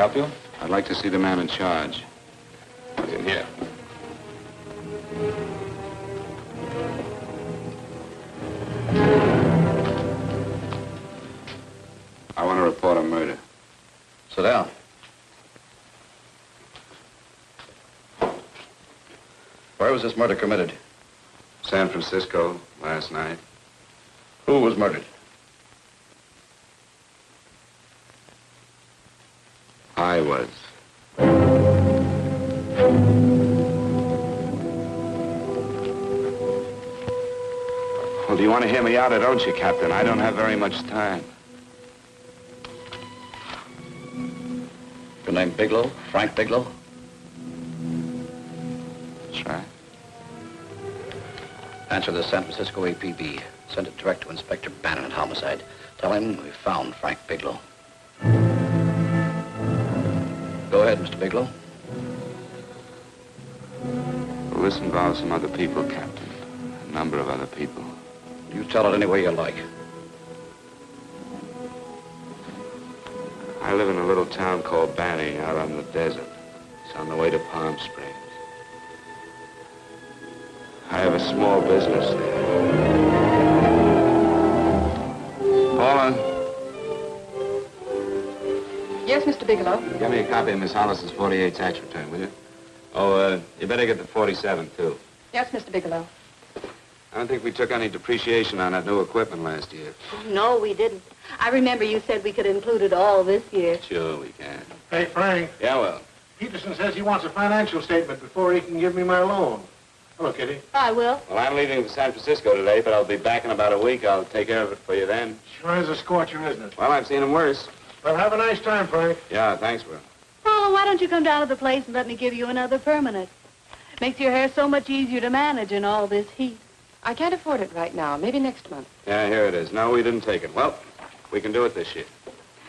help you? I'd like to see the man in charge. He's in here. I want to report a murder. Sit down. Where was this murder committed? San Francisco, last night. Who was murdered? I was. Well, do you want to hear me out or don't you, Captain? I don't have very much time. Your name Bigelow? Frank Bigelow? That's right. Answer the San Francisco APB. Send it direct to Inspector Bannon at Homicide. Tell him we found Frank Bigelow. Go ahead, Mr. Bigelow. Well, this involves some other people, Captain. A number of other people. You tell it any way you like. I live in a little town called Banning out on the desert. It's on the way to Palm Springs. I have a small business there. Paula? Yes, Mr. Bigelow. Give me a copy of Miss Hollis's 48 tax return, will you? Oh, you better get the 47, too. Yes, Mr. Bigelow. I don't think we took any depreciation on that new equipment last year. No, we didn't. I remember you said we could include it all this year. Sure, we can. Hey, Frank. Yeah, well. Peterson says he wants a financial statement before he can give me my loan. Hello, Kitty. I will. Well, I'm leaving for San Francisco today, but I'll be back in about a week. I'll take care of it for you then. Sure is a scorcher, isn't it? Well, I've seen him worse. Well, have a nice time, Frank. Yeah, thanks, Will. Oh, why don't you come down to the place and let me give you another permanent? Makes your hair so much easier to manage in all this heat. I can't afford it right now. Maybe next month. Yeah, here it is. No, we didn't take it. Well, we can do it this year.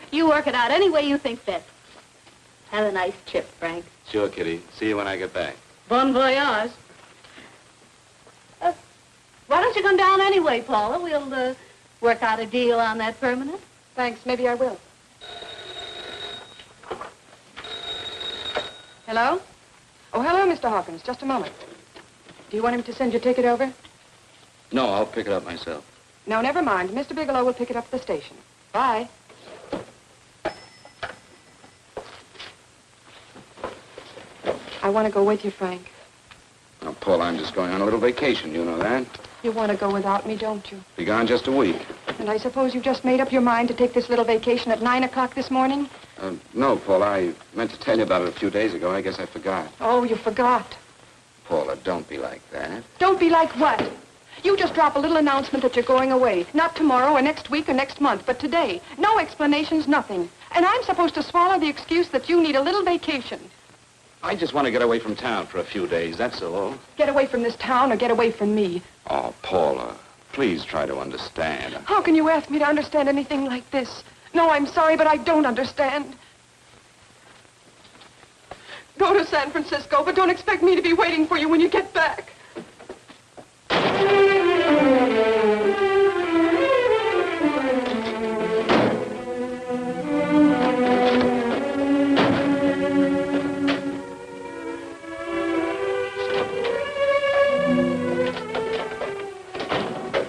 You work it out any way you think fit. Have a nice trip, Frank. Sure, Kitty. See you when I get back. Bon voyage. Why don't you come down anyway, Paula? We'll work out a deal on that permanent. Thanks. Maybe I will. Hello? Oh, hello, Mr. Hawkins. Just a moment. Do you want him to send your ticket over? No, I'll pick it up myself. No, never mind. Mr. Bigelow will pick it up at the station. Bye. I want to go with you, Frank. Now, Paul, I'm just going on a little vacation. You know that? You want to go without me, don't you? Be gone just a week. And I suppose you just made up your mind to take this little vacation at 9 o'clock this morning? No, Paul, I meant to tell you about it a few days ago. I guess I forgot. Oh, you forgot. Paula, don't be like that. Don't be like what? You just drop a little announcement that you're going away. Not tomorrow or next week or next month, but today. No explanations, nothing. And I'm supposed to swallow the excuse that you need a little vacation. I just want to get away from town for a few days, that's all. Get away from this town or get away from me. Oh, Paula, please try to understand. How can you ask me to understand anything like this? No, I'm sorry, but I don't understand. Go to San Francisco, but don't expect me to be waiting for you when you get back.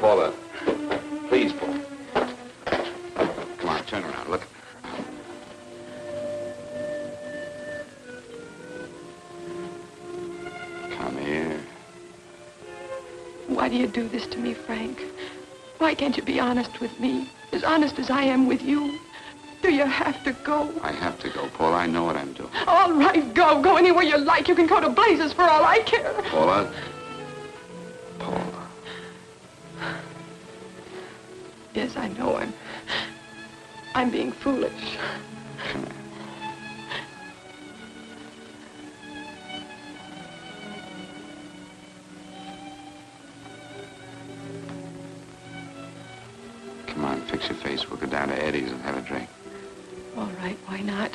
Paula, please, Paula. Come on, turn around, look. Come here. Why do you do this to me, Frank? Why can't you be honest with me? As honest as I am with you? Do you have to go? I have to go, Paula. I know what I'm doing. All right, go. Go anywhere you like. You can go to blazes for all I care. Paula. Paula. Yes, I know. I'm being foolish. Come here. Come on, fix your face. We'll go down to Eddie's and have a drink. All right, why not?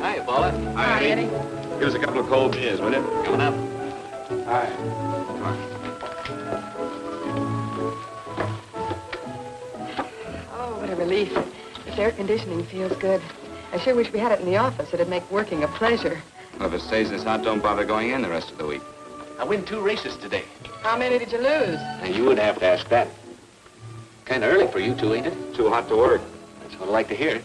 Hi, Paula. Hi, Eddie. Give us a couple of cold beers, will you? Coming up. Hi. Come on. relief. This air conditioning feels good. I sure wish we had it in the office. It'd make working a pleasure. Well, if it stays this hot, don't bother going in the rest of the week. I win 2 races today. How many did you lose? Now, you would have to ask that. Kind of early for you two, ain't it? Too hot to work. That's what I like to hear.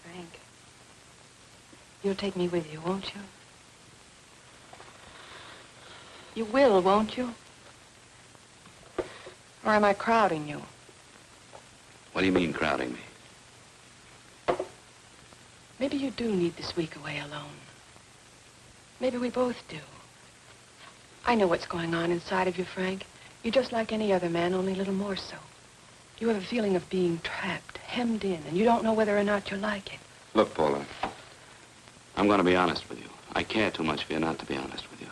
Frank, you'll take me with you, won't you? You will, won't you? Or am I crowding you? What do you mean, crowding me? Maybe you do need this week away alone. Maybe we both do. I know what's going on inside of you, Frank. You're just like any other man, only a little more so. You have a feeling of being trapped, hemmed in, and you don't know whether or not you like it. Look, Paula, I'm going to be honest with you. I care too much for you not to be honest with you.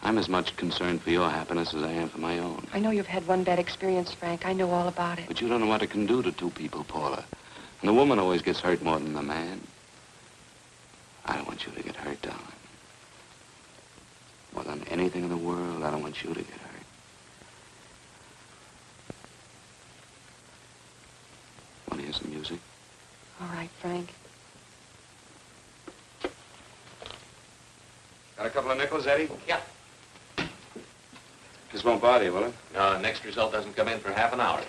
I'm as much concerned for your happiness as I am for my own. I know you've had one bad experience, Frank. I know all about it. But you don't know what it can do to 2 people, Paula. And the woman always gets hurt more than the man. I don't want you to get hurt, darling. More than anything in the world, I don't want you to get hurt. Want to hear some music? All right, Frank. Got a couple of nickels, Eddie? Yeah. This won't bother you, will it? No, next result doesn't come in for half an hour.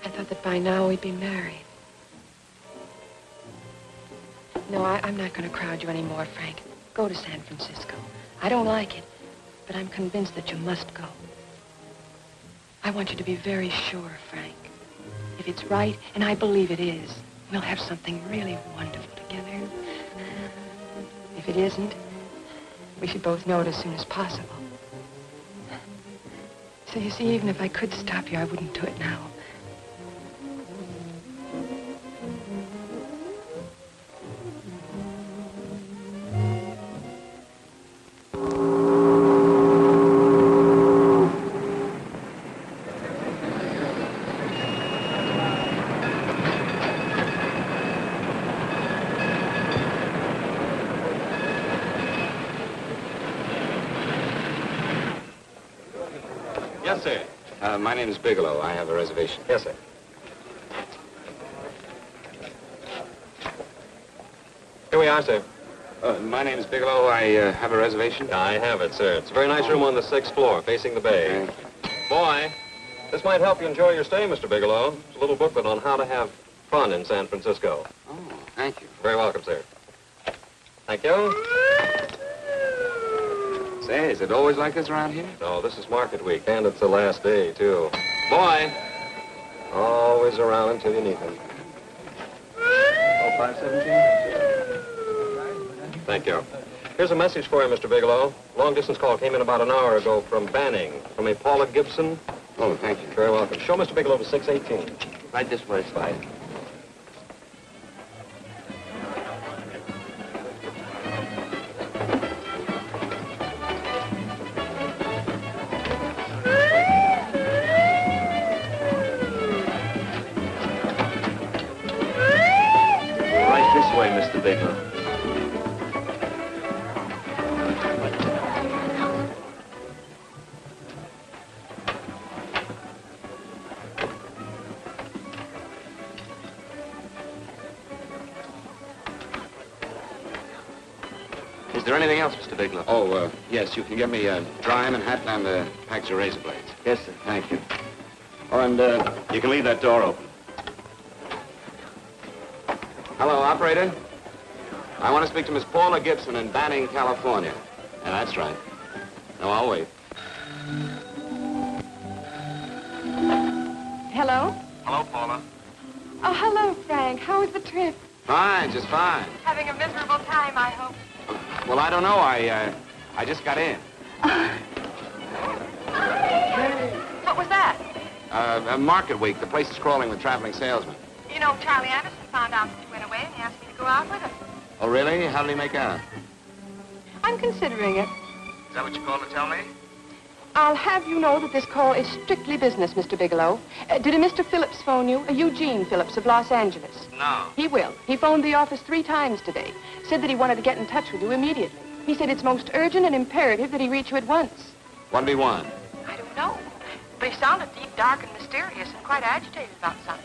I thought that by now we'd be married. No, I'm not going to crowd you anymore, Frank. Go to San Francisco. I don't like it, but I'm convinced that you must go. I want you to be very sure, Frank. If it's right, and I believe it is, we'll have something really wonderful together. If it isn't, we should both know it as soon as possible. So you see, even if I could stop you, I wouldn't do it now. Yes, sir. My name is Bigelow. I have a reservation. Yes, sir. Here we are, sir. My name is Bigelow. I have a reservation. I have it, sir. It's a very nice room on the 6th floor, facing the bay. Boy, this might help you enjoy your stay, Mr. Bigelow. It's a little booklet on how to have fun in San Francisco. Oh, thank you. Very welcome, sir. Thank you. Say, is it always like this around here? No, this is market week, and it's the last day, too. Boy, always around until you need him. Oh, 517? Thank you. Here's a message for you, Mr. Bigelow. Long-distance call came in about an hour ago from Banning, from a Paula Gibson. Oh, thank you. Very welcome. Show Mr. Bigelow to 618. Right this way, Slide. Right this way, Mr. Bigelow. Is there anything else, Mr. Bigelow? Oh, yes, you can get me a dry Manhattan and a package of razor blades. Yes, sir. Thank you. Oh, and you can leave that door open. Hello, operator. I want to speak to Miss Paula Gibson in Banning, California. Yeah, that's right. No, I'll wait. Hello? Hello, Paula. Oh, hello, Frank. How was the trip? Fine, just fine. Having a miserable time, I hope. Well, I don't know. I just got in. What was that? Market week. The place is crawling with traveling salesmen. You know, Charlie Anderson found out that you went away and he asked me to go out with him. Oh, really? How did he make out? I'm considering it. Is that what you called to tell me? I'll have you know that this call is strictly business, Mr. Bigelow. Did a Mr. Phillips phone you? Eugene Phillips of Los Angeles. No. He will. He phoned the office 3 times today. Said that he wanted to get in touch with you immediately. He said it's most urgent and imperative that he reach you at once. What do he want? I don't know. But he sounded deep, dark, and mysterious and quite agitated about something.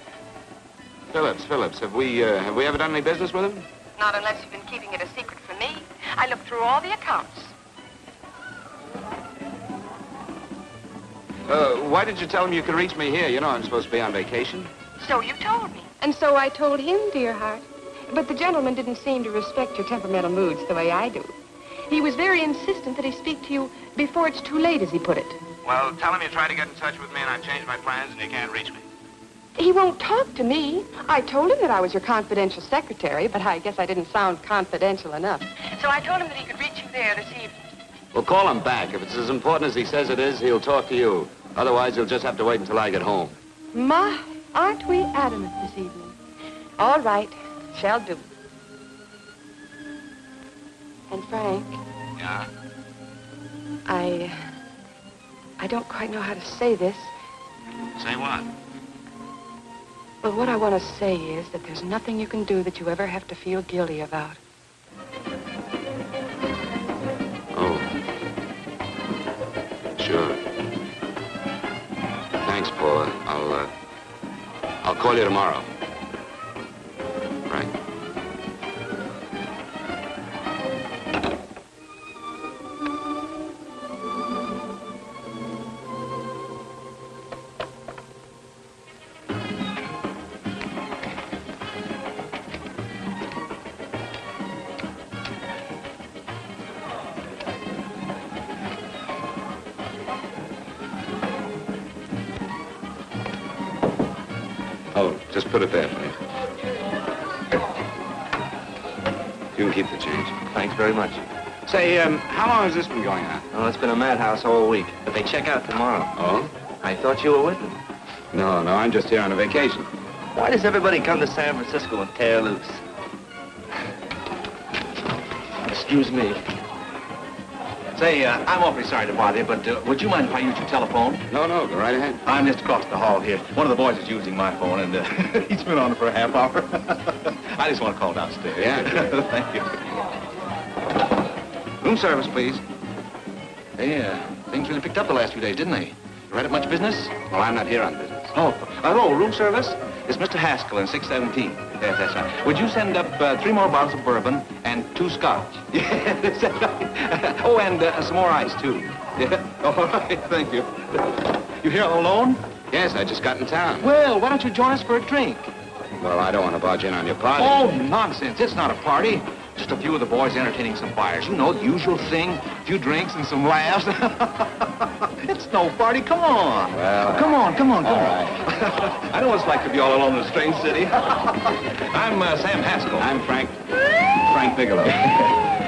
Phillips. Have we ever done any business with him? Not unless you've been keeping it a secret from me. I looked through all the accounts. Why did you tell him you could reach me here? You know I'm supposed to be on vacation. So you told me. And so I told him, dear heart. But the gentleman didn't seem to respect your temperamental moods the way I do. He was very insistent that he speak to you before it's too late, as he put it. Well, tell him you tried to get in touch with me and I've changed my plans and you can't reach me. He won't talk to me. I told him that I was your confidential secretary, but I guess I didn't sound confidential enough. So I told him that he could reach you there this evening. Well, call him back. If it's as important as he says it is, he'll talk to you. Otherwise, he'll just have to wait until I get home. My, aren't we adamant this evening? All right, shall do. And Frank, Yeah? I don't quite know how to say this. Say what? Well, what I want to say is that there's nothing you can do that you ever have to feel guilty about. Oh. Sure. Thanks, Paula. I'll call you tomorrow. Right. Oh, just put it there, please. You can keep the change. Thanks very much. Say, how long has this been going on? Oh, it's been a madhouse all week, but they check out tomorrow. Oh? I thought you were with them. No, I'm just here on a vacation. Why does everybody come to San Francisco and tear loose? Excuse me. Say, I'm awfully sorry to bother you, but would you mind if I use your telephone? No, go right ahead. I'm just across the hall here. One of the boys is using my phone, and he's been on it for a half hour. I just want to call downstairs. Yeah, sure. Thank you. Room service, please. Hey, things really picked up the last few days, didn't they? You read up much business? Well, I'm not here on business. Oh, room service? It's Mr. Haskell in 617. Yes, that's right. Would you send up 3 more bottles of bourbon and 2 scotch? Yeah, that's right. Oh, and some more ice, too. Yeah. All right, thank you. You here all alone? Yes, I just got in town. Well, why don't you join us for a drink? Well, I don't want to barge in on your party. Oh, nonsense. It's not a party. Just a few of the boys entertaining some buyers. You know, the usual thing. A few drinks and some laughs. It's no party. Come on. Well, Come on. all right. I know what it's like to be all alone in a strange city. I'm Sam Haskell. I'm Frank Bigelow.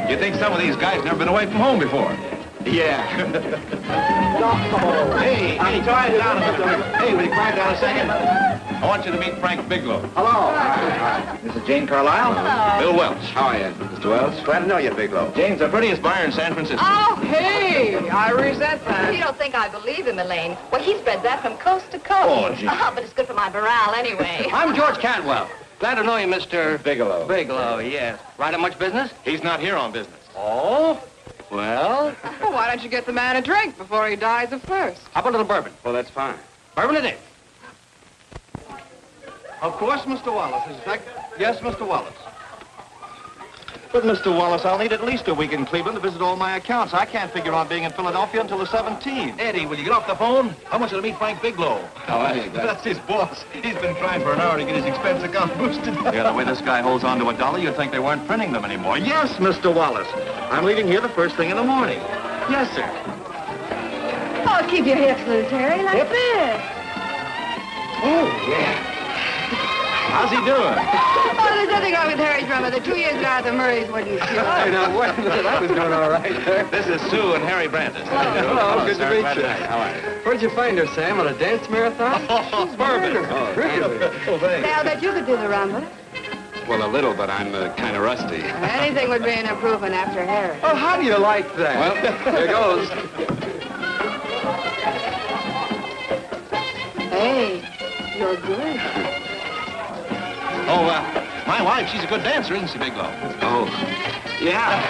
You think some of these guys never been away from home before? Yeah. Hey, quiet down a minute. Hey, will you quiet down a second? I want you to meet Frank Bigelow. Hello. This is Jane Carlisle. Hello. Bill Welch. How are you, Mr. Wells? Glad to know you, Bigelow. Jane's the prettiest buyer in San Francisco. Oh, hey, I resent that. You don't think I believe him, Elaine? Well, he spreads that from coast to coast. Oh, gee. But it's good for my morale anyway. I'm George Cantwell. Glad to know you, Mr. Bigelow. Bigelow, yes. Right on much business? He's not here on business. Oh? Well, Well, why don't you get the man a drink before he dies of thirst? how about a little bourbon? Well, that's fine. Bourbon it is. Of course, Mr. Wallace. Yes, Mr. Wallace. But, Mr. Wallace, I'll need at least a week in Cleveland to visit all my accounts. I can't figure on being in Philadelphia until the 17th. Eddie, will you get off the phone? I want you to meet Frank Bigelow. Oh, hey, That's his boss. He's been trying for an hour to get his expense account boosted. Yeah, the way this guy holds on to a dollar, you'd think they weren't printing them anymore. Yes, Mr. Wallace. I'm leaving here the first thing in the morning. Yes, sir. Oh, keep your hips loose, Harry, like this. Oh, yeah. How's he doing? Oh, there's nothing wrong with Harry's drummer. The 2 years at Arthur Murray's wouldn't cure. Hey, now, wait a minute. I was doing all right there. This is Sue and Harry Brandis. Hello, good to sir. meet Glad you. How are you? Where'd you find her, Sam? On a dance marathon? She's Bourbon. murder. Really? Oh, thanks. Say, I'll bet you could do the rumba. Well, a little, but I'm kind of rusty. Anything would be an improvement after Harry. Oh, how do you like that? Well, here goes. Hey, you're good. Oh, my wife, she's a good dancer, isn't she, Bigelow? Oh, yeah.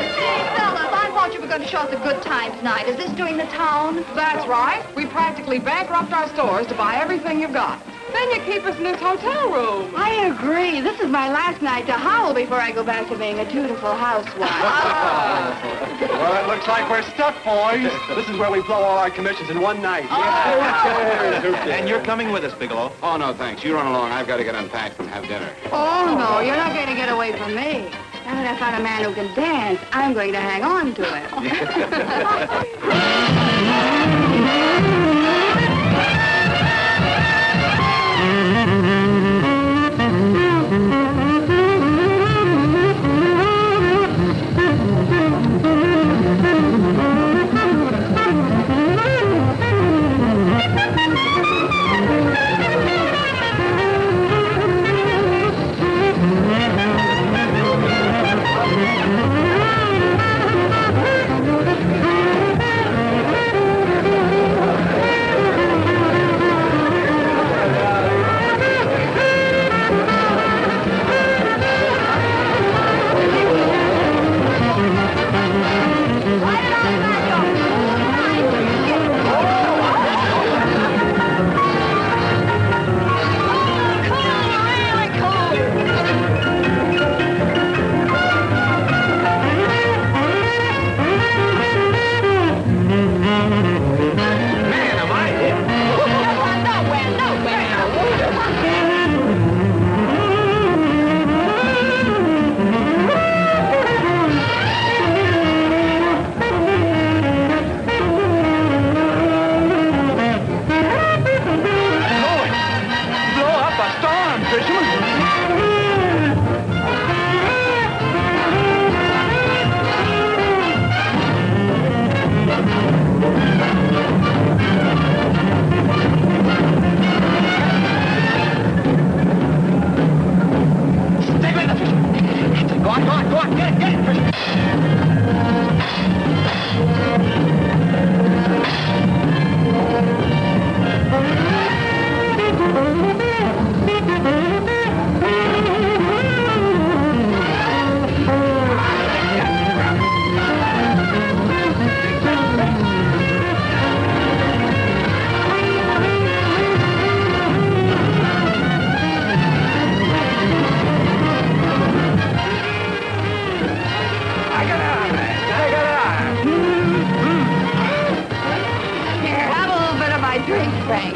Hey, fellas, I thought you were going to show us a good time tonight. Is this doing the town? That's right. We practically bankrupt our stores to buy everything you've got. Then you keep us in this hotel room. I agree. This is my last night to howl before I go back to being a dutiful housewife. Well, it looks like we're stuck, boys. This is where we blow all our commissions in one night. And you're coming with us, Bigelow. Oh, no, thanks. You run along. I've got to get unpacked and have dinner. Oh, no, you're not going to get away from me. Now that I found a man who can dance, I'm going to hang on to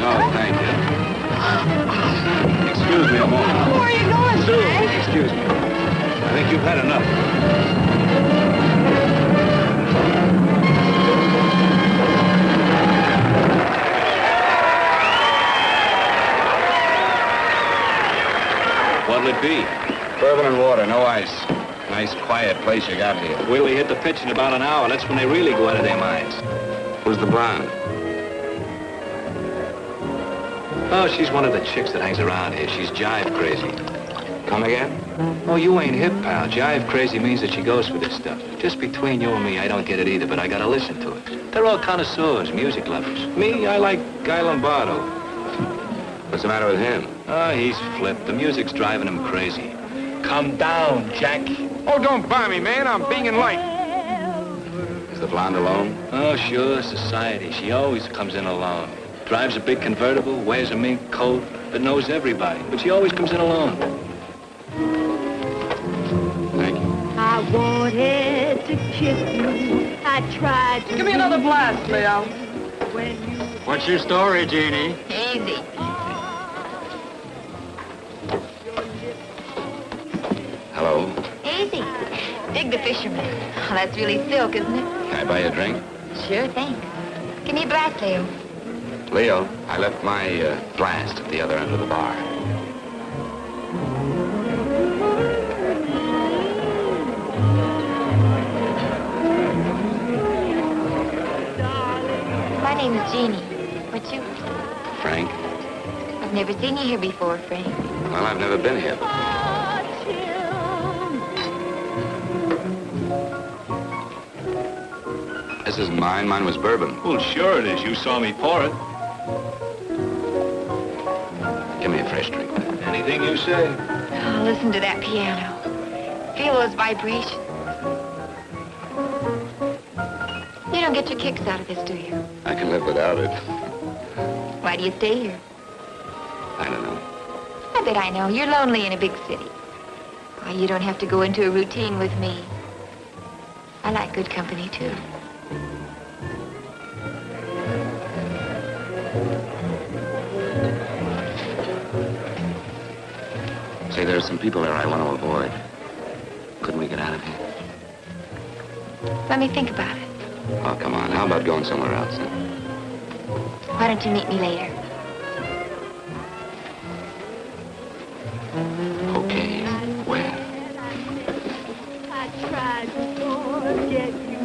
Oh, thank you. Excuse me a moment. Where are you going, Sue, Frank? excuse me. I think you've had enough. What'll it be? Bourbon and water, no ice. Nice, quiet place you got here. Wait till they hit the pitch in about an hour. That's when they really go out of their minds. Who's the blonde? Oh, she's one of the chicks that hangs around here. She's jive crazy. Come again? Oh, you ain't hip, pal. Jive crazy means that she goes for this stuff. Just between you and me, I don't get it either, but I gotta listen to it. They're all connoisseurs, music lovers. Me, I like Guy Lombardo. What's the matter with him? Oh, he's flipped. The music's driving him crazy. Come down, Jack. Oh, don't buy me, man. I'm being light. Is the blonde alone? Oh, sure, society. She always comes in alone. Drives a big convertible, wears a mink coat, but knows everybody. But she always comes in alone. Thank you. I wanted to kiss you. I tried to. Give me another blast, Leo. When you. What's your story, Jeannie? Easy. Hello. Easy. Dig the fisherman. Oh, that's really silk, isn't it? Can I buy you a drink? Sure thing. Give me a blast, Leo. Leo, I left my blast at the other end of the bar. My name is Jeannie. What's yours? Frank? I've never seen you here before, Frank. Well, I've never been here. This isn't mine. Mine was bourbon. Well, sure it is. You saw me pour it. Give me a fresh drink. Anything you say. Oh, listen to that piano. Feel those vibrations. You don't get your kicks out of this, do you? I can live without it. Why do you stay here? I don't know. I bet I know. You're lonely in a big city. Why, you don't have to go into a routine with me. I like good company, too. Say, there are some people there I want to avoid. Couldn't we get out of here? Let me think about it. Oh, come on. How about going somewhere else? Huh? Why don't you meet me later? Okay. Where? I tried to forget you,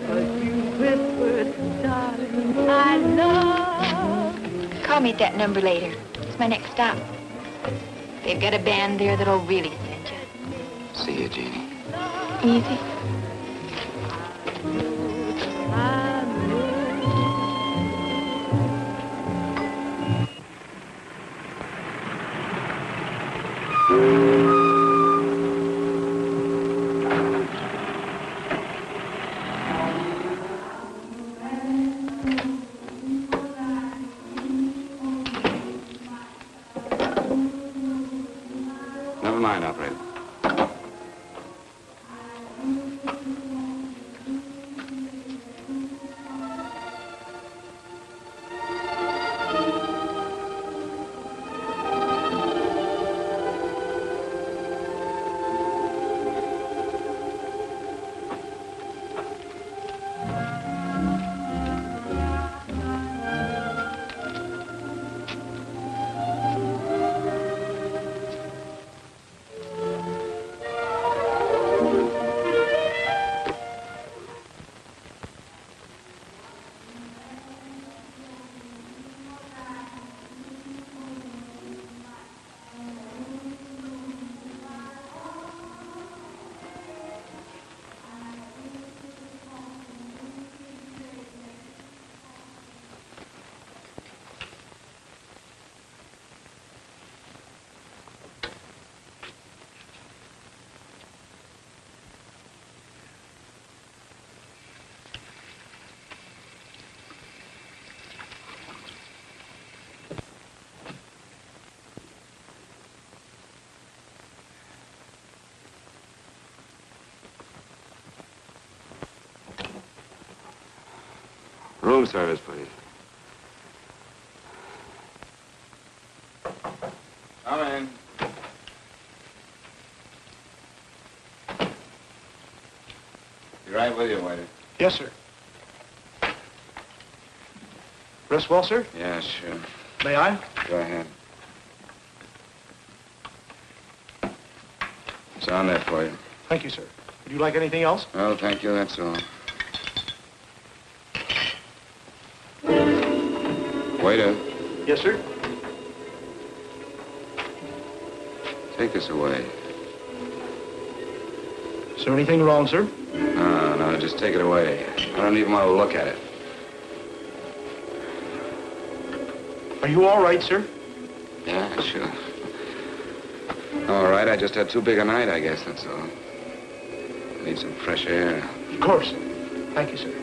but you whispered, darling, I love. Call me at that number later. It's my next stop. They've got a band there that'll really send you. See you, Jeannie. Easy. Never mind, operator. Room service, please. Come in. Be right with you, waiter. Yes, sir. Rest well, sir? Yeah, sure. May I? Go ahead. It's on there for you. Thank you, sir. Would you like anything else? Well, thank you, that's all. Waiter, Yes, sir. take this away. Is there anything wrong, sir? No, just take it away. I don't even want to look at it. Are you all right, sir? Yeah, sure. All right, I just had too big a night, I guess, that's all. Need some fresh air. Of course. Thank you, sir.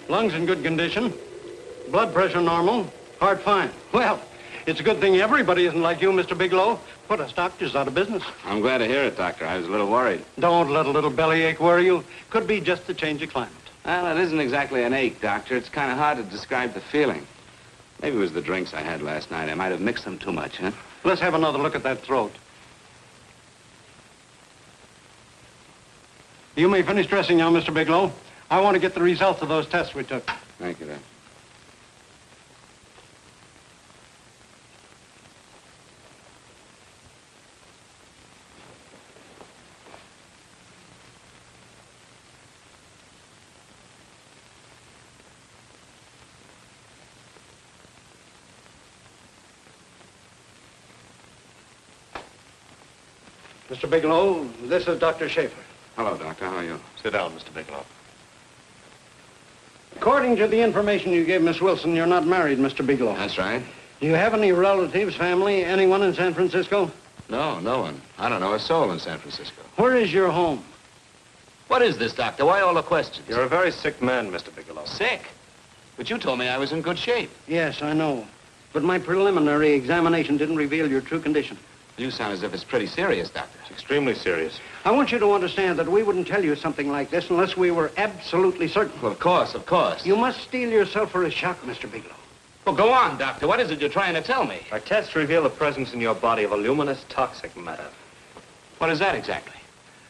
Lungs in good condition. Blood pressure normal. Heart fine. Well, it's a good thing everybody isn't like you, Mr. Bigelow. Put us doctors out of business. I'm glad to hear it, Doctor. I was a little worried. Don't let a little bellyache worry you. Could be just the change of climate. Well, it isn't exactly an ache, Doctor. It's kind of hard to describe the feeling. Maybe it was the drinks I had last night. I might have mixed them too much, huh? Let's have another look at that throat. You may finish dressing now, Mr. Bigelow. I want to get the results of those tests we took. Thank you, Doctor. Mr. Bigelow, this is Dr. Schaefer. Hello, Doctor. How are you? Sit down, Mr. Bigelow. According to the information you gave Miss Wilson, you're not married, Mr. Bigelow. That's right. Do you have any relatives, family, anyone in San Francisco? No, no one. I don't know a soul in San Francisco. Where is your home? What is this, Doctor? Why all the questions? You're a very sick man, Mr. Bigelow. Sick? But you told me I was in good shape. Yes, I know. But my preliminary examination didn't reveal your true condition. You sound as if it's pretty serious, Doctor. It's extremely serious. I want you to understand that we wouldn't tell you something like this unless we were absolutely certain. Well, of course, of course. You must steel yourself for a shock, Mr. Bigelow. Well, go on, Doctor. What is it you're trying to tell me? Our tests reveal the presence in your body of a luminous toxic matter. What is that exactly?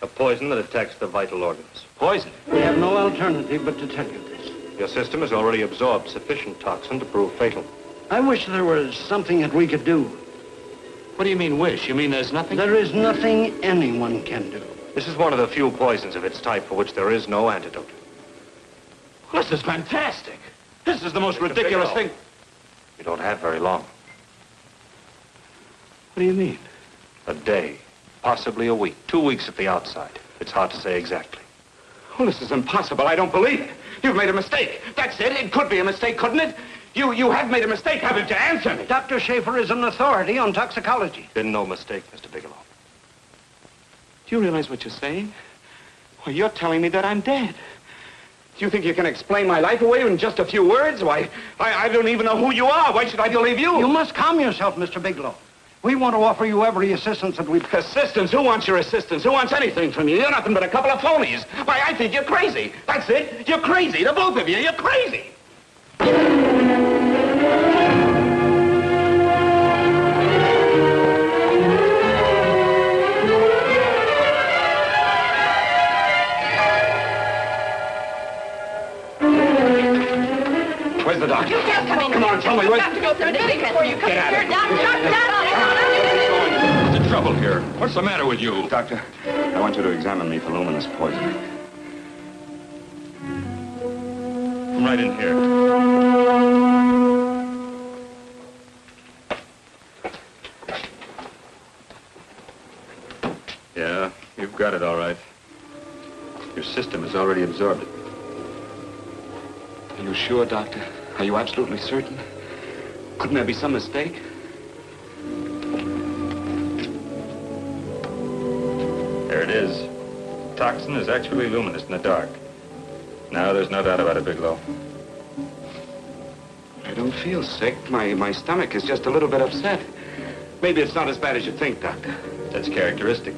A poison that attacks the vital organs. Poison? We have no alternative but to tell you this. Your system has already absorbed sufficient toxin to prove fatal. I wish there was something that we could do. What do you mean, wish? You mean there's nothing? There is nothing anyone can do. This is one of the few poisons of its type for which there is no antidote. Well, this is fantastic. This is the most ridiculous thing. You don't have very long. What do you mean? A day, possibly a week, 2 weeks at the outside. It's hard to say exactly. Well, this is impossible. I don't believe it. You've made a mistake. That's it. It could be a mistake, couldn't it? You have made a mistake, haven't you? Answer me. Dr. Schaefer is an authority on toxicology. Been no mistake, Mr. Bigelow. Do you realize what you're saying? Well, you're telling me that I'm dead. Do you think you can explain my life away in just a few words? Why, I don't even know who you are. Why should I believe you? You must calm yourself, Mr. Bigelow. We want to offer you every assistance that we... Assistance? Who wants your assistance? Who wants anything from you? You're nothing but a couple of phonies. Why, I think you're crazy. That's it. You're crazy. The both of you. You're crazy. Where's the doctor? You can't come in. Come on, tell me. You have to go through the big before you come Get out here. of here. Doctor! What's the trouble here? What's the matter with you? Doctor, I want you to examine me for luminous poison. Come right in here. Yeah, you've got it all right. Your system has already absorbed it. Are you sure, Doctor? Are you absolutely certain? Couldn't there be some mistake? There it is. Toxin is actually luminous in the dark. Now, there's no doubt about it, Bigelow. I don't feel sick. My stomach is just a little bit upset. Maybe it's not as bad as you think, Doctor. That's characteristic.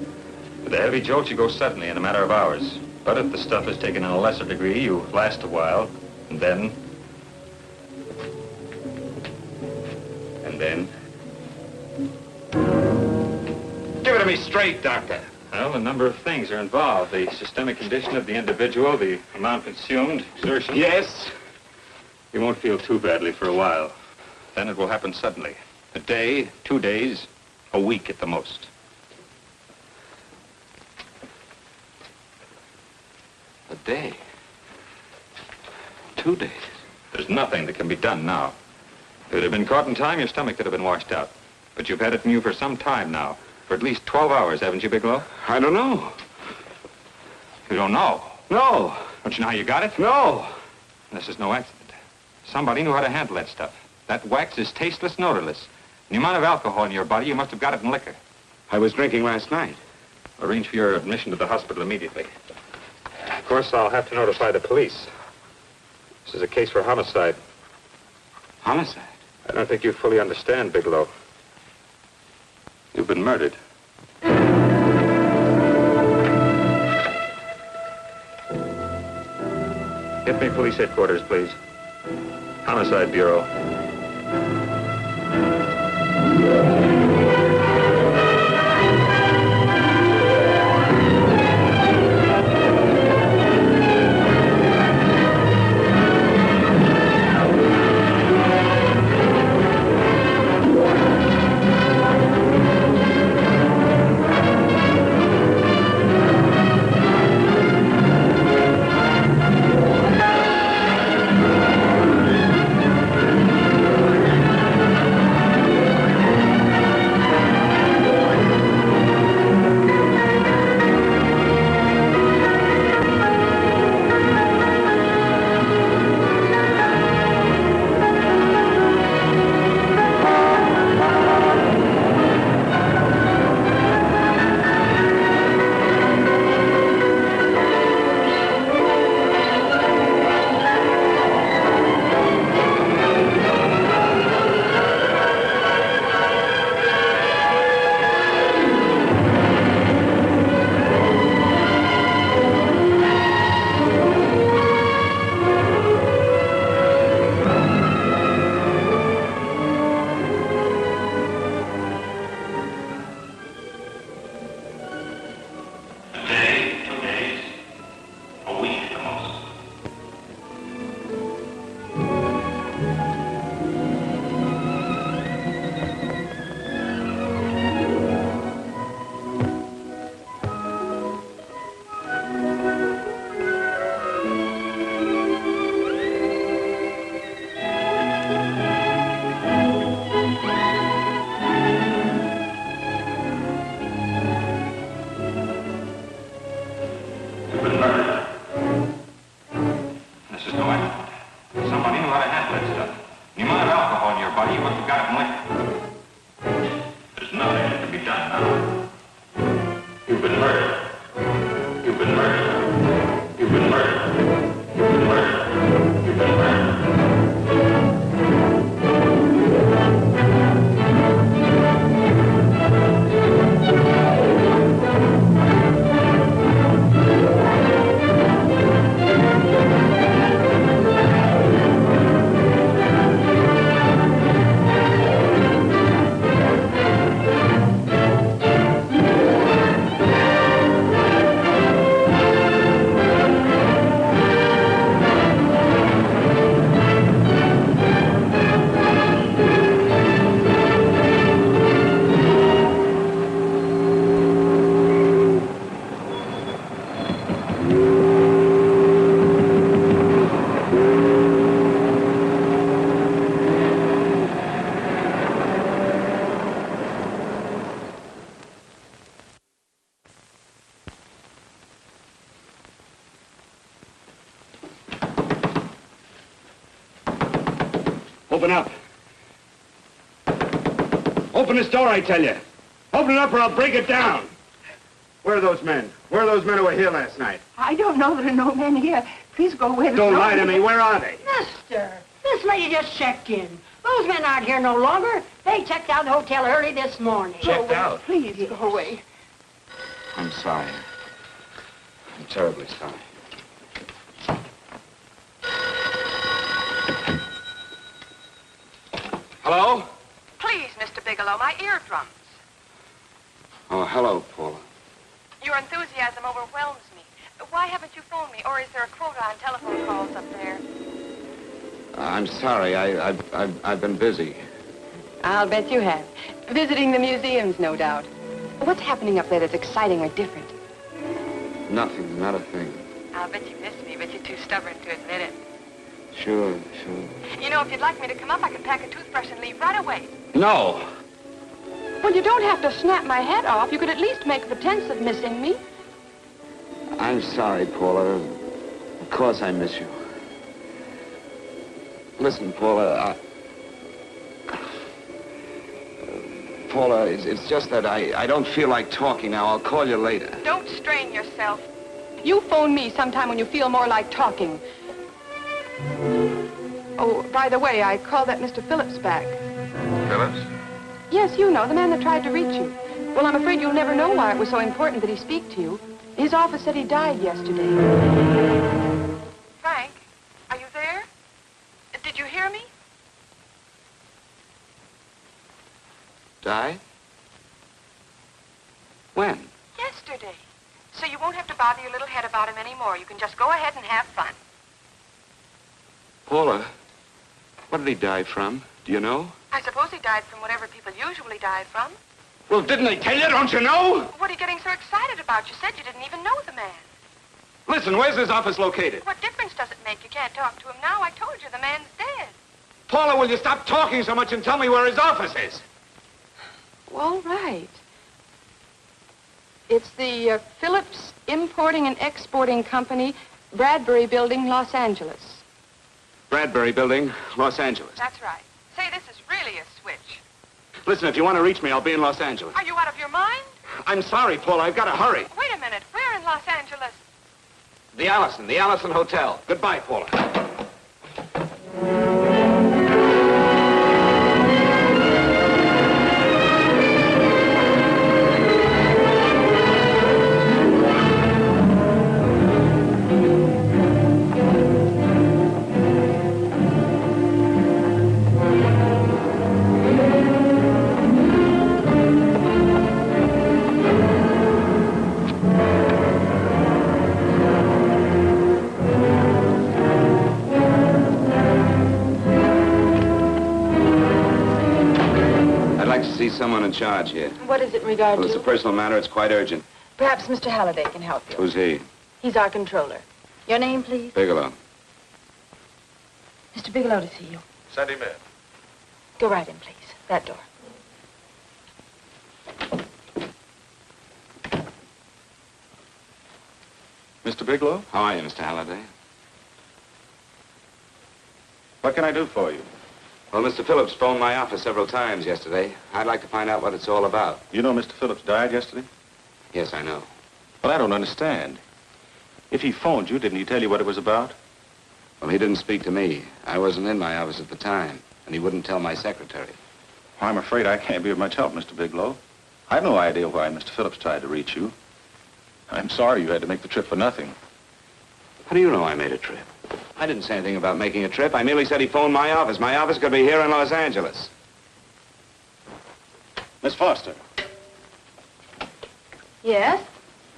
With a heavy jolt, you go suddenly in a matter of hours. But if the stuff is taken in a lesser degree, you last a while, and then... Give it to me straight, Doctor. Well, a number of things are involved. The systemic condition of the individual, the amount consumed, exertion. Yes? You won't feel too badly for a while. Then it will happen suddenly. A day, 2 days, a week at the most. A day. 2 days. There's nothing that can be done now. If it had been caught in time, your stomach could have been washed out. But you've had it in you for some time now. For at least 12 hours, haven't you, Bigelow? I don't know. You don't know? No. Don't you know how you got it? No. This is no accident. Somebody knew how to handle that stuff. That wax is tasteless and odorless. The amount of alcohol in your body, you must have got it in liquor. I was drinking last night. Arrange for your admission to the hospital immediately. Of course, I'll have to notify the police. This is a case for homicide. Homicide? I don't think you fully understand, Bigelow. You've been murdered. Get me police headquarters, please. Homicide Bureau. Open up. Open this door, I tell you. Open it up or I'll break it down. Where are those men? Where are those men who were here last night? I don't know. There are no men here. Please go away. Don't lie to me. Where are they? Mister, this lady just checked in. Those men aren't here no longer. They checked out the hotel early this morning. Checked out? Please go away. I'm sorry. I'm terribly sorry. Hello? Please, Mr. Bigelow, my eardrums. Oh, hello, Paula. Your enthusiasm overwhelms me. Why haven't you phoned me, or is there a quota on telephone calls up there? I'm sorry. I've been busy. I'll bet you have. Visiting the museums, no doubt. What's happening up there that's exciting or different? Nothing, not a thing. I'll bet you miss me, but you're too stubborn to admit it. Sure. You know, if you'd like me to come up, I can pack a toothbrush and leave right away. No. Well, you don't have to snap my head off. You could at least make pretense of missing me. I'm sorry, Paula. Of course I miss you. Listen, Paula, Paula, it's just that I don't feel like talking now. I'll call you later. Don't strain yourself. You phone me sometime when you feel more like talking. Oh, by the way, I called that Mr. Phillips back. Phillips? Yes, you know, the man that tried to reach you. Well, I'm afraid you'll never know why it was so important that he speak to you. His office said he died yesterday. Frank, are you there? Did you hear me? Die? When? Yesterday. So you won't have to bother your little head about him anymore. You can just go ahead and have fun. Paula, what did he die from? Do you know? I suppose he died from whatever people usually die from. Well, didn't they tell you? Don't you know? What are you getting so excited about? You said you didn't even know the man. Listen, where's his office located? What difference does it make? You can't talk to him now. I told you the man's dead. Paula, will you stop talking so much and tell me where his office is? All right. It's the Phillips Importing and Exporting Company, Bradbury Building, Los Angeles. Bradbury Building, Los Angeles. That's right. Say, this is really a switch. Listen, if you want to reach me, I'll be in Los Angeles. Are you out of your mind? I'm sorry, Paula. I've got to hurry. Wait a minute. Where in Los Angeles? The Allison Hotel. Goodbye, Paula. Someone in charge here. What is it in regard Well, it's to? a personal matter. It's quite urgent. Perhaps Mr. Halliday can help you. Who's he? He's our controller. Your name, please? Bigelow. Mr. Bigelow to see you. Send him in. Go right in, please. That door. Mr. Bigelow? How are you, Mr. Halliday? What can I do for you? Well, Mr. Phillips phoned my office several times yesterday. I'd like to find out what it's all about. You know Mr. Phillips died yesterday? Yes, I know. Well, I don't understand. If he phoned you, didn't he tell you what it was about? Well, he didn't speak to me. I wasn't in my office at the time, and he wouldn't tell my secretary. Well, I'm afraid I can't be of much help, Mr. Bigelow. I have no idea why Mr. Phillips tried to reach you. I'm sorry you had to make the trip for nothing. How do you know I made a trip? I didn't say anything about making a trip. I merely said he phoned my office. My office could be here in Los Angeles. Miss Foster, Yes?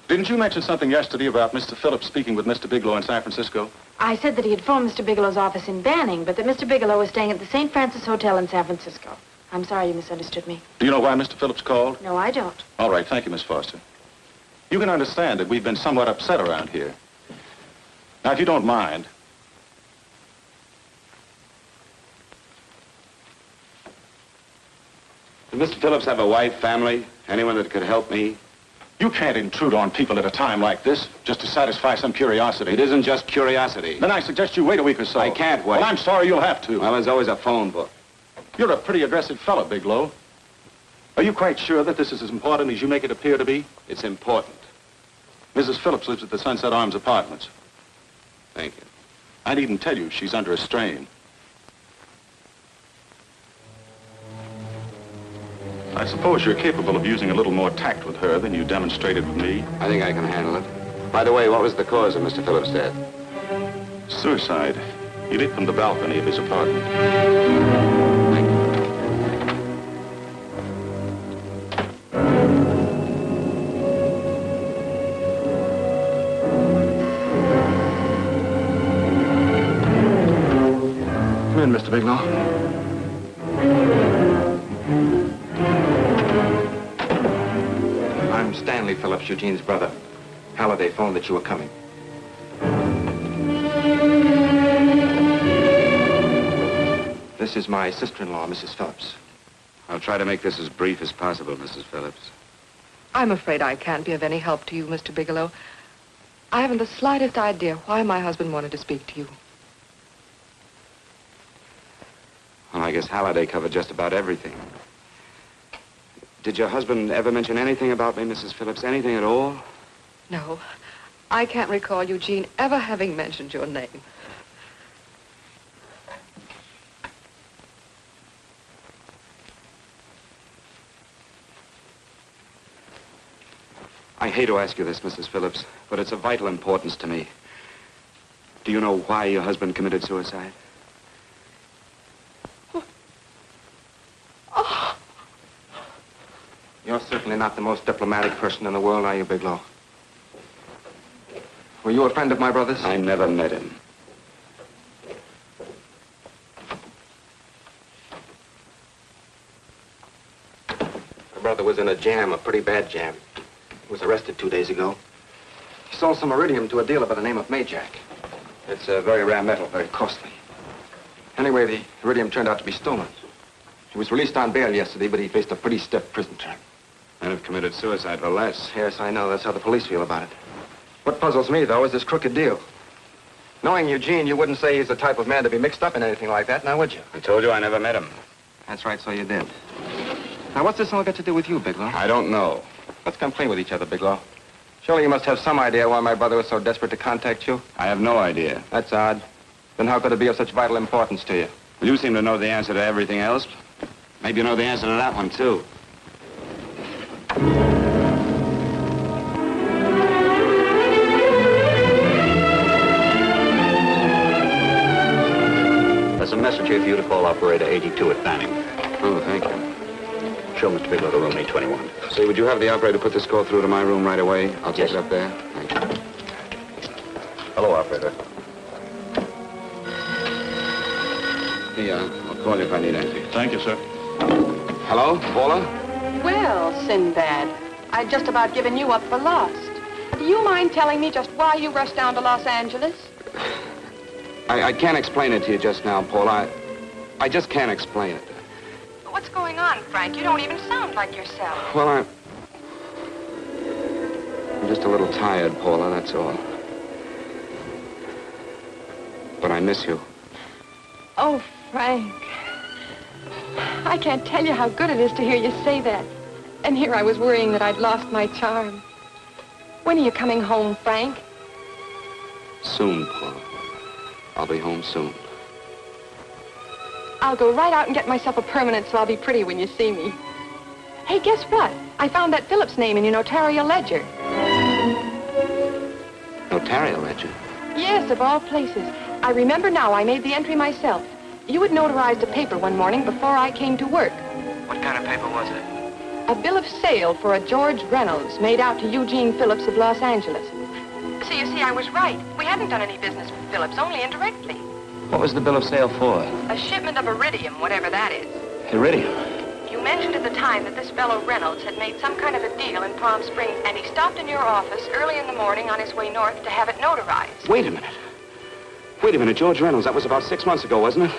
didn't you mention something yesterday about Mr. Phillips speaking with Mr. Bigelow in San Francisco? I said that he had phoned Mr. Bigelow's office in Banning, but that Mr. Bigelow was staying at the St. Francis Hotel in San Francisco. I'm sorry you misunderstood me. Do you know why Mr. Phillips called? No, I don't. All right, thank you, Miss Foster. You can understand that we've been somewhat upset around here. Now, if you don't mind, Did Mr. Phillips have a wife, family, anyone that could help me? you can't intrude on people at a time like this just to satisfy some curiosity. It isn't just curiosity. Then I suggest you wait a week or so. I can't wait. Well, I'm sorry you'll have to. Well, there's always a phone book. You're a pretty aggressive fellow, Bigelow. Are you quite sure that this is as important as you make it appear to be? It's important. Mrs. Phillips lives at the Sunset Arms Apartments. Thank you. I needn't tell you she's under a strain. I suppose you're capable of using a little more tact with her than you demonstrated with me. I think I can handle it. By the way, what was the cause of Mr. Phillips' death? Suicide. He leaped from the balcony of his apartment. Thank you. Come in, Mr. Bigelow. I'm Stanley Phillips, Eugene's brother. Halliday phoned that you were coming. This is my sister-in-law, Mrs. Phillips. I'll try to make this as brief as possible, Mrs. Phillips. I'm afraid I can't be of any help to you, Mr. Bigelow. I haven't the slightest idea why my husband wanted to speak to you. I guess Halliday covered just about everything. Did your husband ever mention anything about me, Mrs. Phillips? Anything at all? No. I can't recall Eugene ever having mentioned your name. I hate to ask you this, Mrs. Phillips, but it's of vital importance to me. Do you know why your husband committed suicide? Oh. You're certainly not the most diplomatic person in the world, are you, Bigelow? Were you a friend of my brother's? I never met him. My brother was in a jam, a pretty bad jam. He was arrested 2 days ago. He sold some iridium to a dealer by the name of Majak. It's a very rare metal, very costly. Anyway, the iridium turned out to be stolen. He was released on bail yesterday, but he faced a pretty stiff prison term. And have committed suicide for less. Yes, I know. That's how the police feel about it. What puzzles me, though, is this crooked deal. Knowing Eugene, you wouldn't say he's the type of man to be mixed up in anything like that, now would you? I told you I never met him. That's right, so you did. Now, what's this all got to do with you, Bigelow? I don't know. Let's complain with each other, Bigelow. Surely you must have some idea why my brother was so desperate to contact you. I have no idea. That's odd. Then how could it be of such vital importance to you? Well, you seem to know the answer to everything else. Maybe you know the answer to that one, too. There's a message here for you to call operator 82 at Banning. Oh, thank you. Show Mr. Bigelow to room 821. Say, would you have the operator put this call through to my room right away? I'll take it up there. Thank you. Hello, operator. I'll call you if I need anything. Thank you, sir. Hello, Paula? Well, Sinbad, I'd just about given you up for lost. Do you mind telling me just why you rushed down to Los Angeles? I can't explain it to you just now, Paula. I just can't explain it. What's going on, Frank? You don't even sound like yourself. Well, I'm just a little tired, Paula, that's all. But I miss you. Oh, Frank. I can't tell you how good it is to hear you say that. And here I was worrying that I'd lost my charm. When are you coming home, Frank? Soon, Paula. I'll be home soon. I'll go right out and get myself a permanent so I'll be pretty when you see me. Hey, guess what? I found that Phillips name in your notarial ledger. Notarial ledger? Yes, of all places. I remember now I made the entry myself. You had notarized a paper one morning before I came to work. What kind of paper was it? A bill of sale for a George Reynolds made out to Eugene Phillips of Los Angeles. So you see, I was right. We hadn't done any business with Phillips, only indirectly. What was the bill of sale for? A shipment of iridium, whatever that is. Iridium? You mentioned at the time that this fellow Reynolds had made some kind of a deal in Palm Springs, and he stopped in your office early in the morning on his way north to have it notarized. Wait a minute. Wait a minute, George Reynolds. That was about 6 months ago, wasn't it?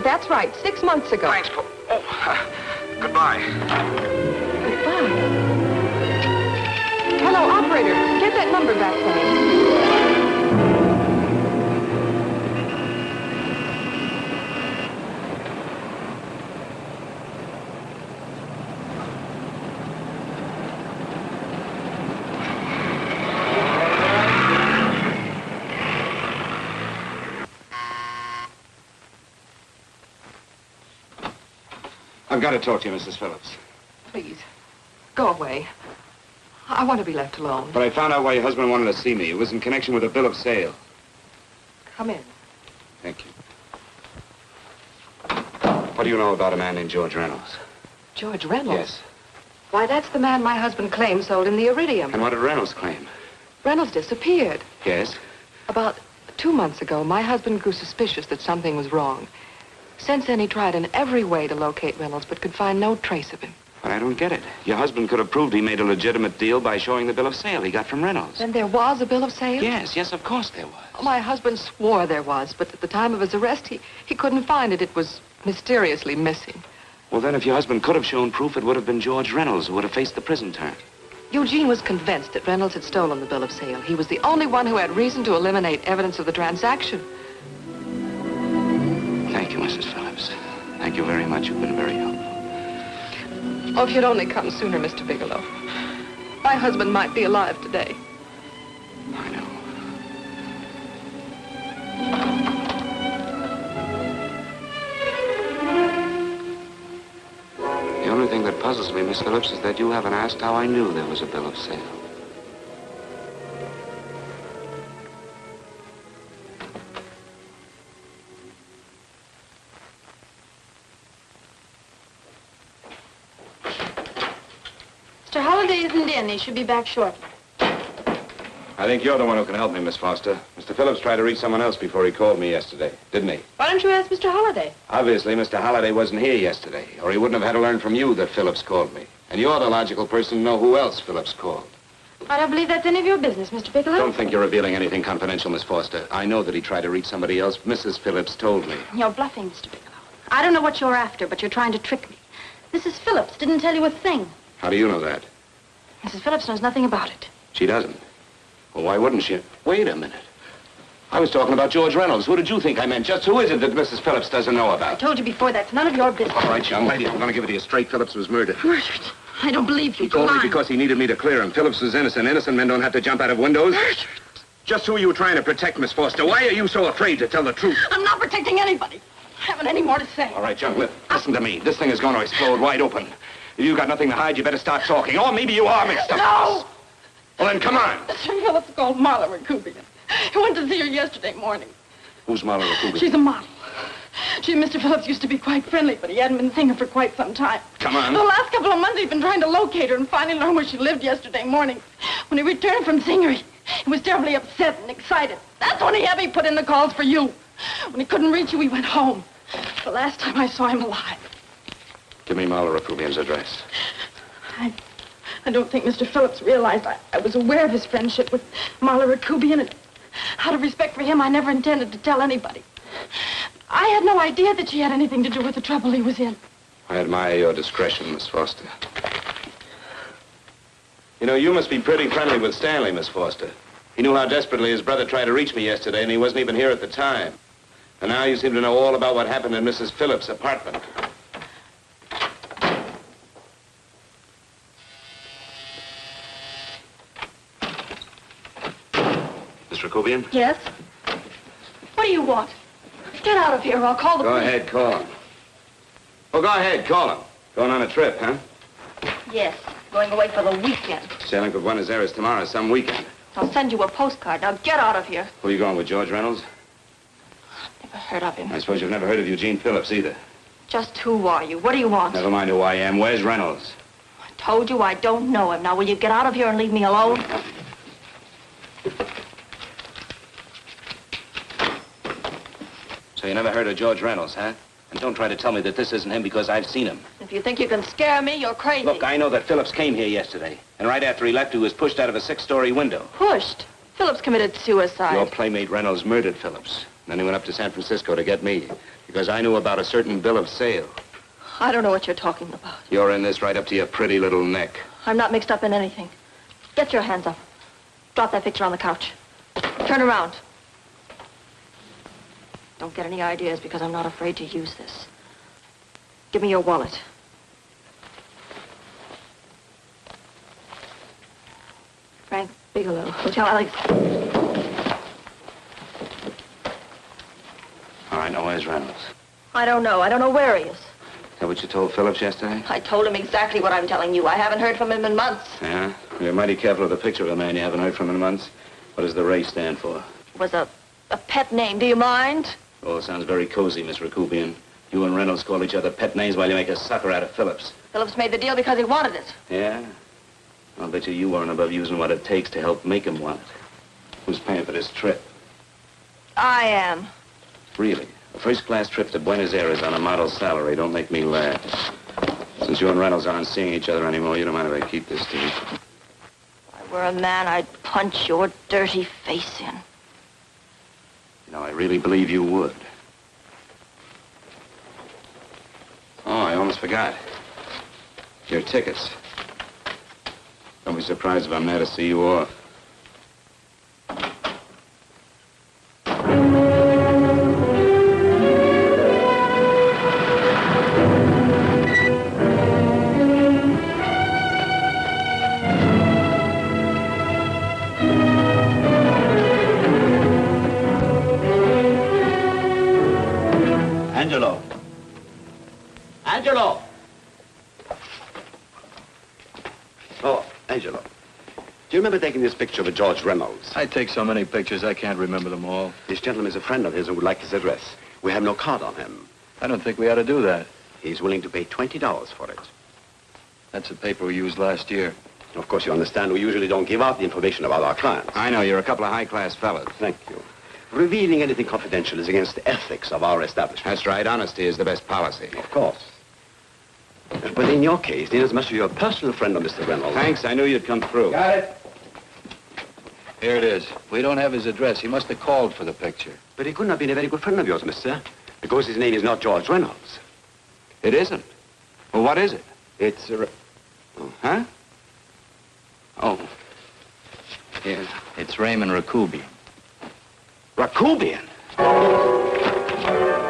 That's right, 6 months ago. Thanks, Paul. Oh, goodbye. Goodbye. Hello, operator. Get that number back for me. I've got to talk to you, Mrs. Phillips. Please, go away. I want to be left alone. But I found out why your husband wanted to see me. It was in connection with a bill of sale. Come in. Thank you. What do you know about a man named George Reynolds? George Reynolds? Yes. Why, that's the man my husband claimed sold him the iridium. And what did Reynolds claim? Reynolds disappeared. Yes? About 2 months ago, my husband grew suspicious that something was wrong. Since then, he tried in every way to locate Reynolds, but could find no trace of him. But I don't get it. Your husband could have proved he made a legitimate deal by showing the bill of sale he got from Reynolds. Then there was a bill of sale? Yes, of course there was. My husband swore there was, but at the time of his arrest, he couldn't find it. It was mysteriously missing. Well, then, if your husband could have shown proof, it would have been George Reynolds who would have faced the prison term. Eugene was convinced that Reynolds had stolen the bill of sale. He was the only one who had reason to eliminate evidence of the transaction. Thank you, Mrs. Thank you very much. You've been very helpful. Oh, if you'd only come sooner, Mr. Bigelow. My husband might be alive today. I know. The only thing that puzzles me, Miss Phillips, is that you haven't asked how I knew there was a bill of sale. Mr. Holliday isn't in. He should be back shortly. I think you're the one who can help me, Miss Foster. Mr. Phillips tried to reach someone else before he called me yesterday, didn't he? Why don't you ask Mr. Holliday? Obviously, Mr. Holliday wasn't here yesterday, or he wouldn't have had to learn from you that Phillips called me. And you're the logical person to know who else Phillips called. I don't believe that's any of your business, Mr. Bigelow. Don't think you're revealing anything confidential, Miss Foster. I know that he tried to reach somebody else. Mrs. Phillips told me. You're bluffing, Mr. Bigelow. I don't know what you're after, but you're trying to trick me. Mrs. Phillips didn't tell you a thing. How do you know that? Mrs. Phillips knows nothing about it. She doesn't. Well, why wouldn't she? Wait a minute. I was talking about George Reynolds. Who did you think I meant? Just who is it that Mrs. Phillips doesn't know I about? told you before, that's none of your business. All right, young lady, I'm going to give it to you straight. Phillips was murdered. Murdered? I don't believe you. He told me Lying. because he needed me to clear him. Phillips was innocent. Innocent men don't have to jump out of windows. Murdered? Just who are you trying to protect, Miss Foster? Why are you so afraid to tell the truth? I'm not protecting anybody. I haven't any more to say. All right, young listen to me. This thing is going to explode wide open. If you've got nothing to hide, you better start talking. Or maybe you are mixed up. No! Well, then come on. Mr. Phillips called Marla Rakubian. He went to see her yesterday morning. Who's Marla Rakubian? She's a model. She and Mr. Phillips used to be quite friendly, but he hadn't been seeing her for quite some time. Come on. The last couple of months, he'd been trying to locate her and finally learned where she lived yesterday morning. When he returned from seeing her, he was terribly upset and excited. That's when he had me put in the calls for you. When he couldn't reach you, he went home. The last time I saw him alive. Give me Marla Rakubian's address. I don't think Mr. Phillips realized I was aware of his friendship with Marla Rakubian, and out of respect for him, I never intended to tell anybody. I had no idea that she had anything to do with the trouble he was in. I admire your discretion, Miss Foster. You know, you must be pretty friendly with Stanley, Miss Foster. He knew how desperately his brother tried to reach me yesterday, and he wasn't even here at the time. And now you seem to know all about what happened in Mrs. Phillips' apartment. Miss Rakubian? Yes? What do you want? Get out of here or I'll call the Go police. ahead, call him. Oh, go ahead, call him. Going on a trip, huh? Yes, going away for the weekend. Sailing for Buenos Aires tomorrow, some weekend. I'll send you a postcard. Now get out of here. Who are you going with, George Reynolds? Never heard of him. I suppose you've never heard of Eugene Phillips either. Just who are you? What do you want? Never mind who I am. Where's Reynolds? I told you I don't know him. Now will you get out of here and leave me alone? So you never heard of George Reynolds, huh? And don't try to tell me that this isn't him because I've seen him. If you think you can scare me, you're crazy. Look, I know that Phillips came here yesterday. And right after he left, he was pushed out of a 6-story window. Pushed? Phillips committed suicide. Your playmate Reynolds murdered Phillips. Then he went up to San Francisco to get me. Because I knew about a certain bill of sale. I don't know what you're talking about. You're in this right up to your pretty little neck. I'm not mixed up in anything. Get your hands up. Drop that picture on the couch. Turn around. Don't get any ideas because I'm not afraid to use this. Give me your wallet. Frank Bigelow, Hotel Alex. All right, now where's Reynolds? I don't know. I don't know where he is. Is that what you told Phillips yesterday? I told him exactly what I'm telling you. I haven't heard from him in months. Yeah? You're mighty careful of the picture of a man you haven't heard from in months. What does the Ray stand for? It was a pet name. Do you mind? Oh, it sounds very cozy, Miss Rakubian. You and Reynolds call each other pet names while you make a sucker out of Phillips. Phillips made the deal because he wanted it. Yeah? I'll bet you weren't above using what it takes to help make him want it. Who's paying for this trip? I am. Really? A first-class trip to Buenos Aires on a model salary. Don't make me laugh. Since you and Reynolds aren't seeing each other anymore, you don't mind if I keep this to you. If I were a man, I'd punch your dirty face in. You know, I really believe you would. Oh, I almost forgot. Your tickets. Don't be surprised if I'm there to see you off. Angelo. Angelo! Oh, Angelo. Do you remember taking this picture of George Reynolds? I take so many pictures, I can't remember them all. This gentleman is a friend of his and would like his address. We have no card on him. I don't think we ought to do that. He's willing to pay $20 for it. That's the paper we used last year. Of course, you understand, we usually don't give out the information about our clients. I know, you're a couple of high-class fellas. Thank you. Revealing anything confidential is against the ethics of our establishment. That's right. Honesty is the best policy. Of course. But in your case, inasmuch as you're a personal friend of Mr. Reynolds... Thanks. I knew you'd come through. Got it. Here it is. We don't have his address. He must have called for the picture. But he couldn't have been a very good friend of yours, mister. Because his name is not George Reynolds. It isn't? Well, what is it? It's a... Oh, huh? Oh. Here. It's Raymond Rakubian. Rakubian?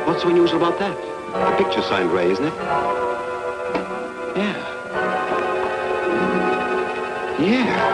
What's so unusual about that? The picture's signed Ray, isn't it? Yeah. Yeah.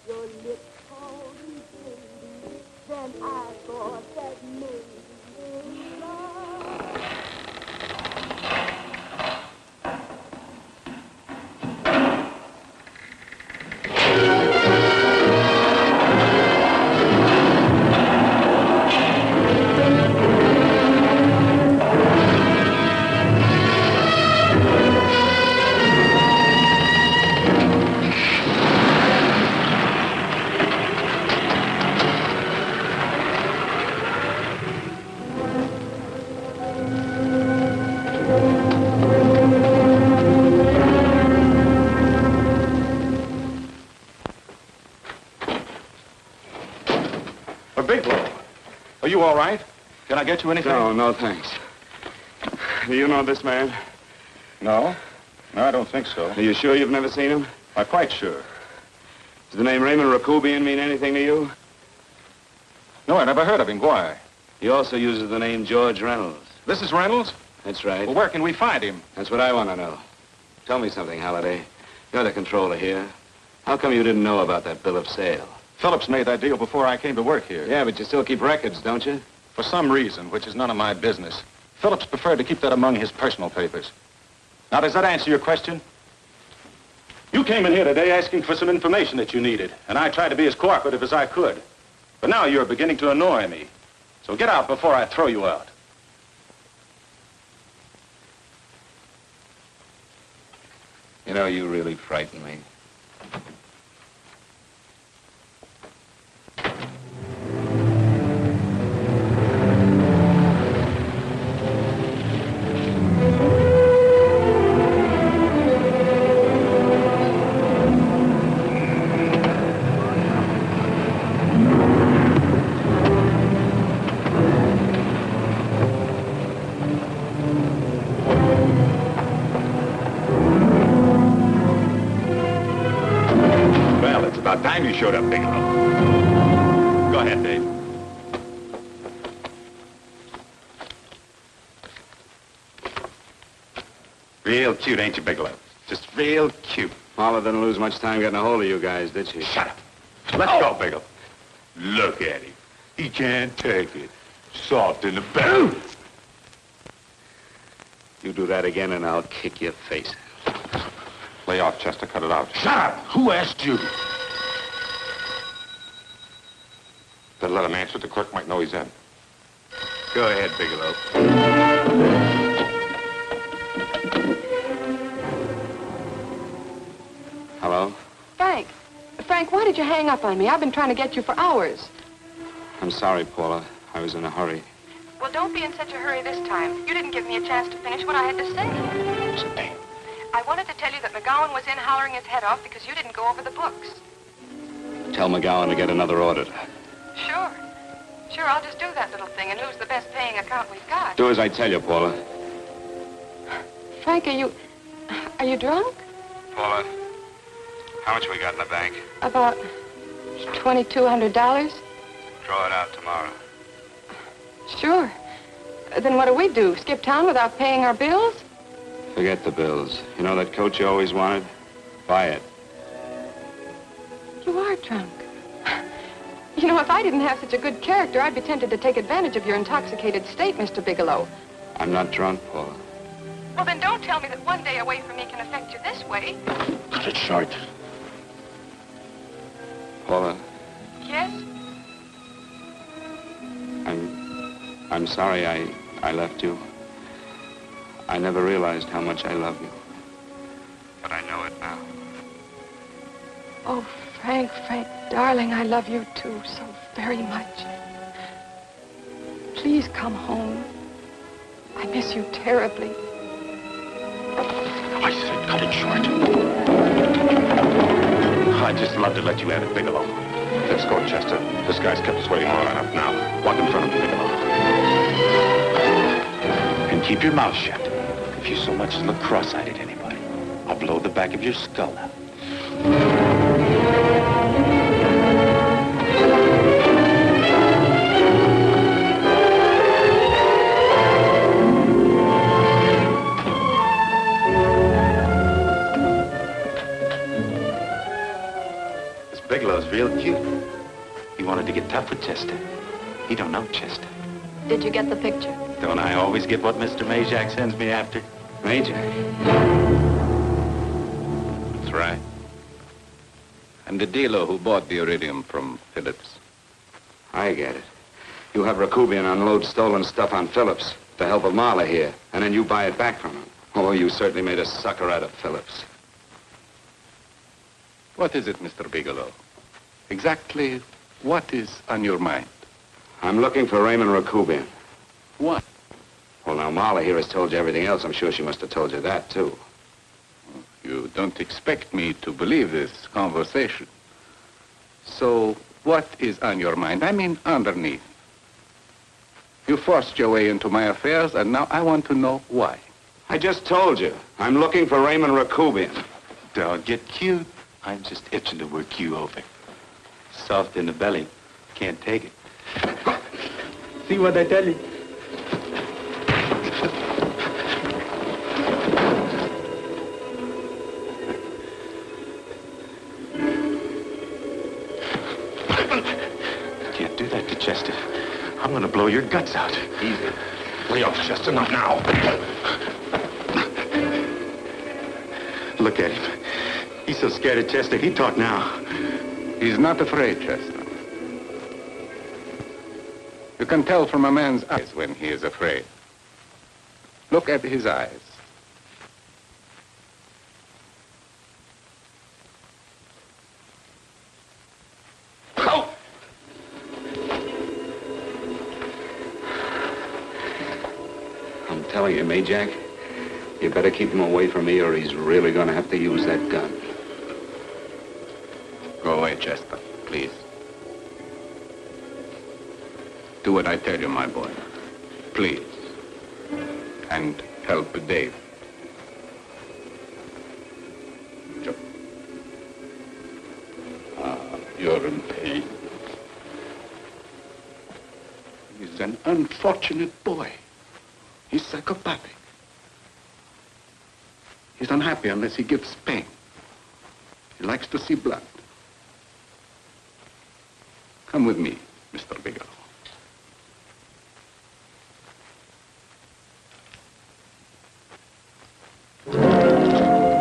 Your lips called me baby, then I thought that maybe love. Bigelow, are you all right? Can I get you anything? No, thanks. Do you know this man? No? No, I don't think so. Are you sure you've never seen him? I'm quite sure. Does the name Raymond Rakubian mean anything to you? No, I never heard of him. Why? He also uses the name George Reynolds. This is Reynolds? That's right. Well, where can we find him? That's what I want to know. Tell me something, Halliday. You're the controller here. How come you didn't know about that bill of sale? Phillips made that deal before I came to work here. Yeah, but you still keep records, don't you? For some reason, which is none of my business, Phillips preferred to keep that among his personal papers. Now, does that answer your question? You came in here today asking for some information that you needed, and I tried to be as cooperative as I could. But now you're beginning to annoy me. So get out before I throw you out. You know, you really frighten me. time you showed up, Bigelow. Go ahead, Dave. Real cute, ain't you, Bigelow? Just real cute. Marla didn't lose much time getting a hold of you guys, did she? Shut up. Let's go, Bigelow. Look at him. He can't take it. Soft in the belly. You do that again and I'll kick your face. Lay off, Chester. Cut it out. Shut up! Who asked you? Better let him answer. The clerk might know he's in. Go ahead, Bigelow. Hello? Frank. Frank, why did you hang up on me? I've been trying to get you for hours. I'm sorry, Paula. I was in a hurry. Well, don't be in such a hurry this time. You didn't give me a chance to finish what I had to say. I wanted to tell you that McGowan was in hollering his head off because you didn't go over the books. Tell McGowan to get another auditor. Sure. Sure, I'll just do that little thing and lose the best paying account we've got. Do as I tell you, Paula. Frank, are you drunk? Paula, how much we got in the bank? About $2,200. Draw it out tomorrow. Sure. Then what do? Skip town without paying our bills? Forget the bills. You know that coat you always wanted? Buy it. You are drunk. You know, if I didn't have such a good character, I'd be tempted to take advantage of your intoxicated state, Mr. Bigelow. I'm not drunk, Paula. Well, then don't tell me that one day away from me can affect you this way. Cut it short. Paula, Yes? I'm sorry I left you. I never realized how much I love you. But I know it now. Oh, Frank, darling, I love you too so very much. Please come home. I miss you terribly. I said cut it short. I'd just love to let you have it, Bigelow. Let's go, Chester. This guy's kept us waiting long enough now. Walk in front of me, Bigelow. And keep your mouth shut. If you so much as look cross-eyed at anybody, I'll blow the back of your skull out. Bigelow's real cute. He wanted to get tough with Chester. He don't know Chester. Did you get the picture? Don't I always get what Mr. Majak sends me after? Majak? That's right. I'm the dealer who bought the iridium from Phillips. I get it. You have Rakubian unload stolen stuff on Phillips, with the help of Marla here, and then you buy it back from him. Oh, you certainly made a sucker out of Phillips. What is it, Mr. Bigelow? Exactly what is on your mind? I'm looking for Raymond Rakubian. What? Well, now, Marla here has told you everything else. I'm sure she must have told you that, too. You don't expect me to believe this conversation. So, what is on your mind? I mean, underneath. You forced your way into my affairs, and now I want to know why. I just told you. I'm looking for Raymond Rakubian. Don't get cute. I'm just itching to work you over. Soft in the belly. Can't take it. See what I tell you? Can't do that to Chester. I'm gonna blow your guts out. Easy. Lay off, Chester, not now. Look at him. He's so scared of Chester, he'd talk now. He's not afraid, Chester. You can tell from a man's eyes when he is afraid. Look at his eyes. Oh! I'm telling you, Majak, you better keep him away from me or he's really going to have to use that gun. Go away, Chester, please. Do what I tell you, my boy. Please. And help Dave. Joe. an unfortunate boy. He's psychopathic. He's unhappy unless he gives pain. He likes to see blood. Come with me, Mr. Bigelow.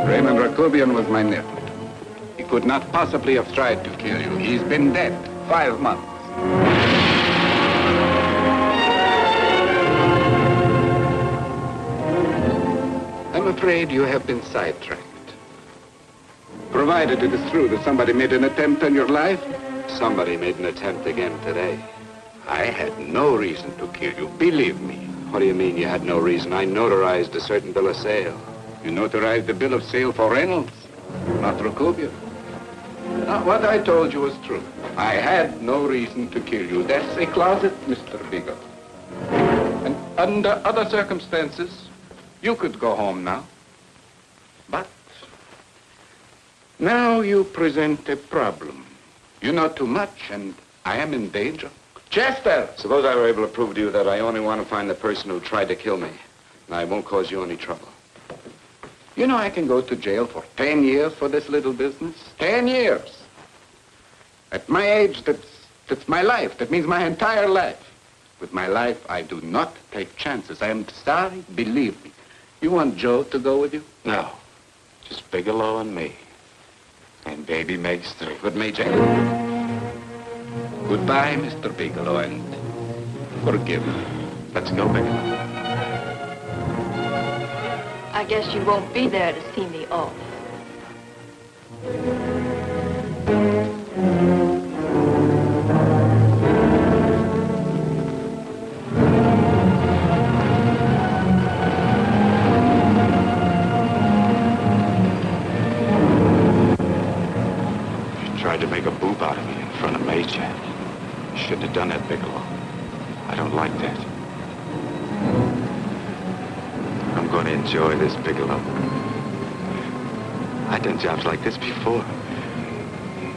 Raymond Rakobian was my nephew. He could not possibly have tried to kill you. He's been dead 5 months. I'm afraid you have been sidetracked. Provided it is true that somebody made an attempt on your life. Somebody made an attempt again today. I had no reason to kill you, believe me. What do you mean you had no reason? I notarized a certain bill of sale. You notarized the bill of sale for Reynolds, not Rakobian. Now, what I told you was true. I had no reason to kill you. That's a closet, Mr. Bigelow. And under other circumstances, you could go home now. But now you present a problem. You know too much, and I am in danger. Chester! Suppose I were able to prove to you that I only want to find the person who tried to kill me, and I won't cause you any trouble. You know I can go to jail for 10 years for this little business. 10 years. At my age, that's my life. That means my entire life. With my life, I do not take chances. I am sorry, believe me. You want Joe to go with you? No. Just Bigelow and me. And baby makes 3. But Major, goodbye, Mr. Bigelow, and forgive me. Let's go, Bigelow. I guess you won't be there to see me off. Tried to make a boob out of me in front of Major. Shouldn't have done that, Bigelow. I don't like that. I'm going to enjoy this, Bigelow. I've done jobs like this before.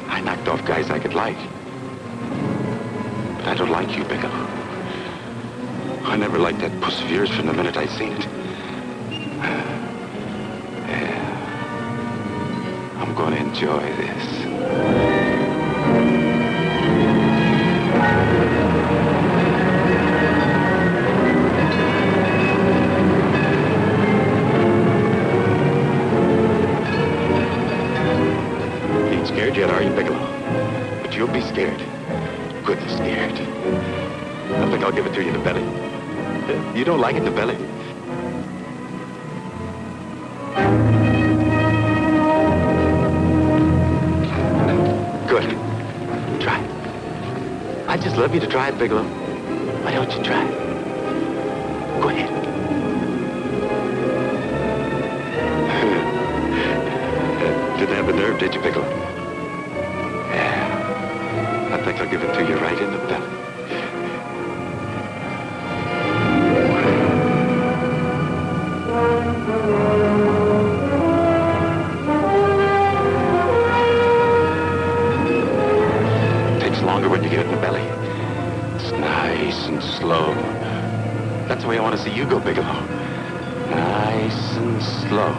I knocked off guys I could like. But I don't like you, Bigelow. I never liked that puss of yours from the minute I seen it. Yeah. I'm going to enjoy this. Ain't scared yet, are you, Bigelow? But you'll be scared. Goodness scared. I think I'll give it to you in the belly. You don't like it in the belly? Good. Try it. I'd just love you to try it, Bigelow. Why don't you try it? Go ahead. Didn't have the nerve, did you, Bigelow? Yeah. I think I'll give it to you right in the belly. Longer when you get it in the belly. It's nice and slow. That's the way I want to see you go, Bigelow. Nice and slow.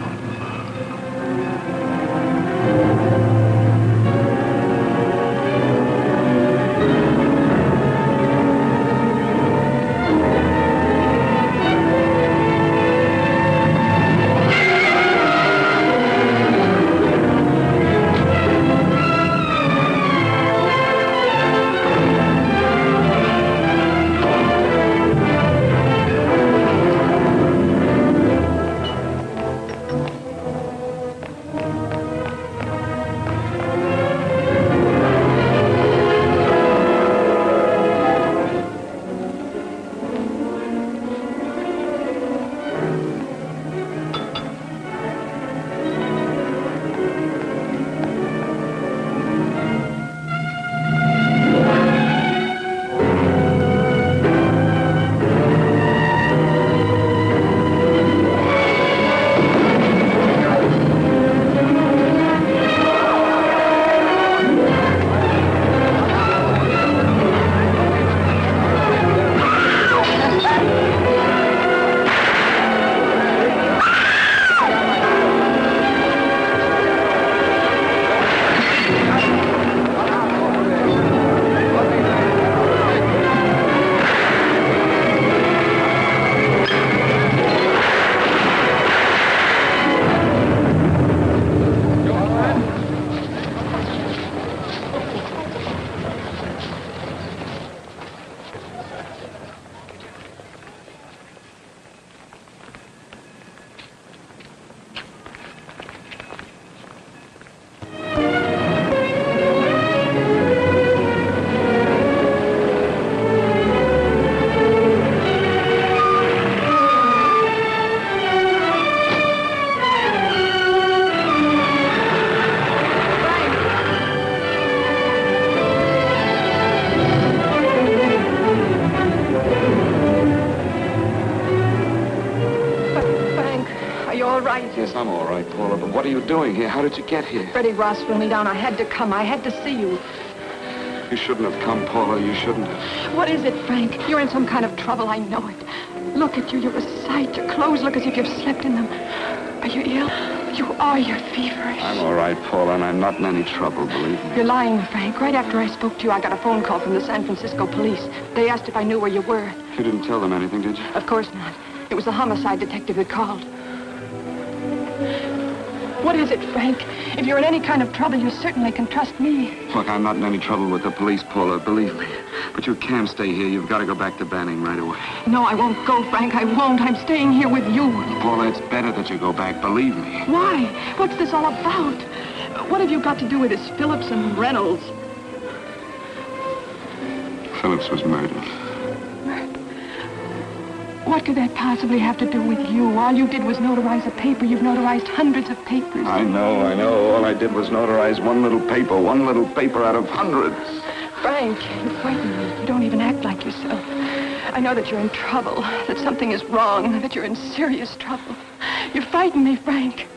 Yes, I'm all right, Paula, but what are you doing here? How did you get here? Freddie Ross flew me down. I had to come. I had to see you. You shouldn't have come, Paula. You shouldn't have. What is it, Frank? You're in some kind of trouble. I know it. Look at you. You're a sight. Your clothes look as if you've slept in them. Are you ill? You are. You're feverish. I'm all right, Paula, and I'm not in any trouble, believe me. You're lying, Frank. Right after I spoke to you, I got a phone call from the San Francisco police. They asked if I knew where you were. You didn't tell them anything, did you? Of course not. It was the homicide detective that called. What is it, Frank? If you're in any kind of trouble, you certainly can trust me. Look, I'm not in any trouble with the police, Paula, believe me. But you can't stay here. You've got to go back to Banning right away. No, I won't go, Frank. I won't. I'm staying here with you. Paula, it's better that you go back, believe me. Why? What's this all about? What have you got to do with this Phillips and Reynolds? Phillips was murdered. What could that possibly have to do with you? All you did was notarize a paper. You've notarized hundreds of papers. I know. All I did was notarize one little paper out of hundreds. Frank, you frighten me. You don't even act like yourself. I know that you're in trouble, that something is wrong, that you're in serious trouble. You frighten me, Frank.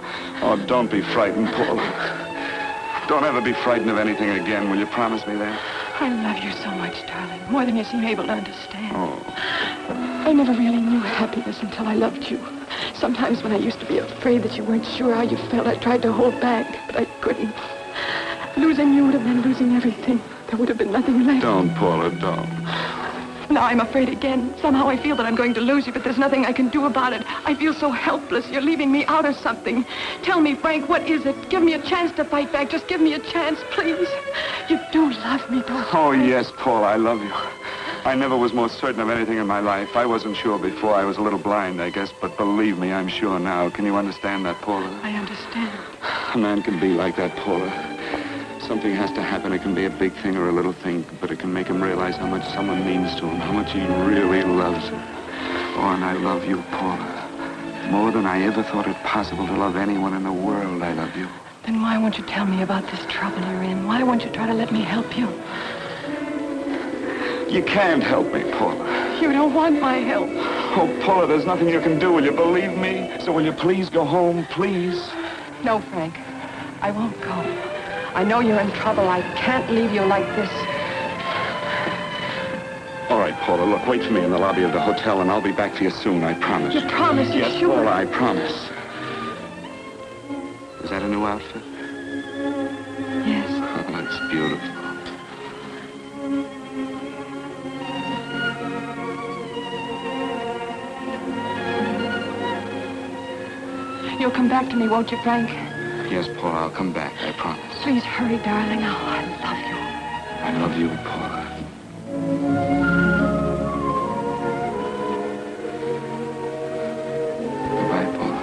Oh, don't be frightened, Paula. Don't ever be frightened of anything again. Will you promise me that? I love you so much, darling, more than you seem able to understand. Oh. I never really knew happiness until I loved you. Sometimes when I used to be afraid that you weren't sure how you felt, I tried to hold back, but I couldn't. Losing you would have been losing everything. There would have been nothing left. Don't, Paula, don't. Now I'm afraid again. Somehow I feel that I'm going to lose you, but there's nothing I can do about it. I feel so helpless. You're leaving me out of something. Tell me, Frank, what is it? Give me a chance to fight back. Just give me a chance, please. You do love me, don't you? Oh, yes, Paula, I love you. I never was more certain of anything in my life. I wasn't sure before. I was a little blind, I guess, but believe me, I'm sure now. Can you understand that, Paula? I understand. A man can be like that, Paula. Something has to happen. It can be a big thing or a little thing, but it can make him realize how much someone means to him, how much he really loves her. Oh, and I love you, Paula. More than I ever thought it possible to love anyone in the world, I love you. Then why won't you tell me about this trouble you're in? Why won't you try to let me help you? You can't help me, Paula. You don't want my help. Oh, Paula, there's nothing you can do. Will you believe me? So will you please go home, please? No, Frank. I won't go. I know you're in trouble. I can't leave you like this. All right, Paula, look, wait for me in the lobby of the hotel, and I'll be back for you soon, I promise. You promise? You're yes, sure? Paula, I promise. Is that a new outfit? Yes. Oh, that's beautiful. You'll come back to me, won't you, Frank? Yes, Paula, I'll come back, I promise. Please hurry, darling. Oh, I love you. I love you, Paula. Goodbye, Paula.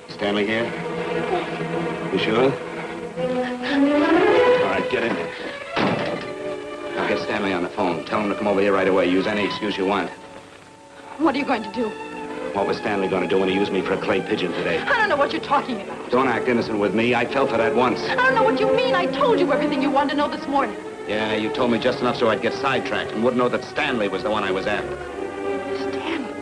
Stanley here? You sure? All right, get in there. I'll get Stanley on the phone. Tell him to come over here right away. Use any excuse you want. What are you going to do? What was Stanley going to do when he used me for a clay pigeon today? I don't know what you're talking about. Don't act innocent with me. I fell for that once. I don't know what you mean. I told you everything you wanted to know this morning. Yeah, you told me just enough so I'd get sidetracked and wouldn't know that Stanley was the one I was after. Stanley?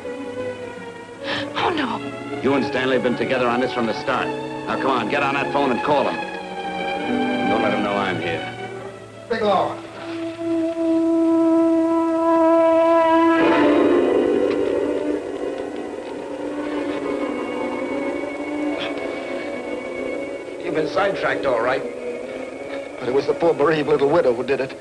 Oh, no. You and Stanley have been together on this from the start. Now, come on, get on that phone and call him. Don't let him know I'm here. Bigelow. You've been sidetracked, all right. But it was the poor bereaved little widow who did it.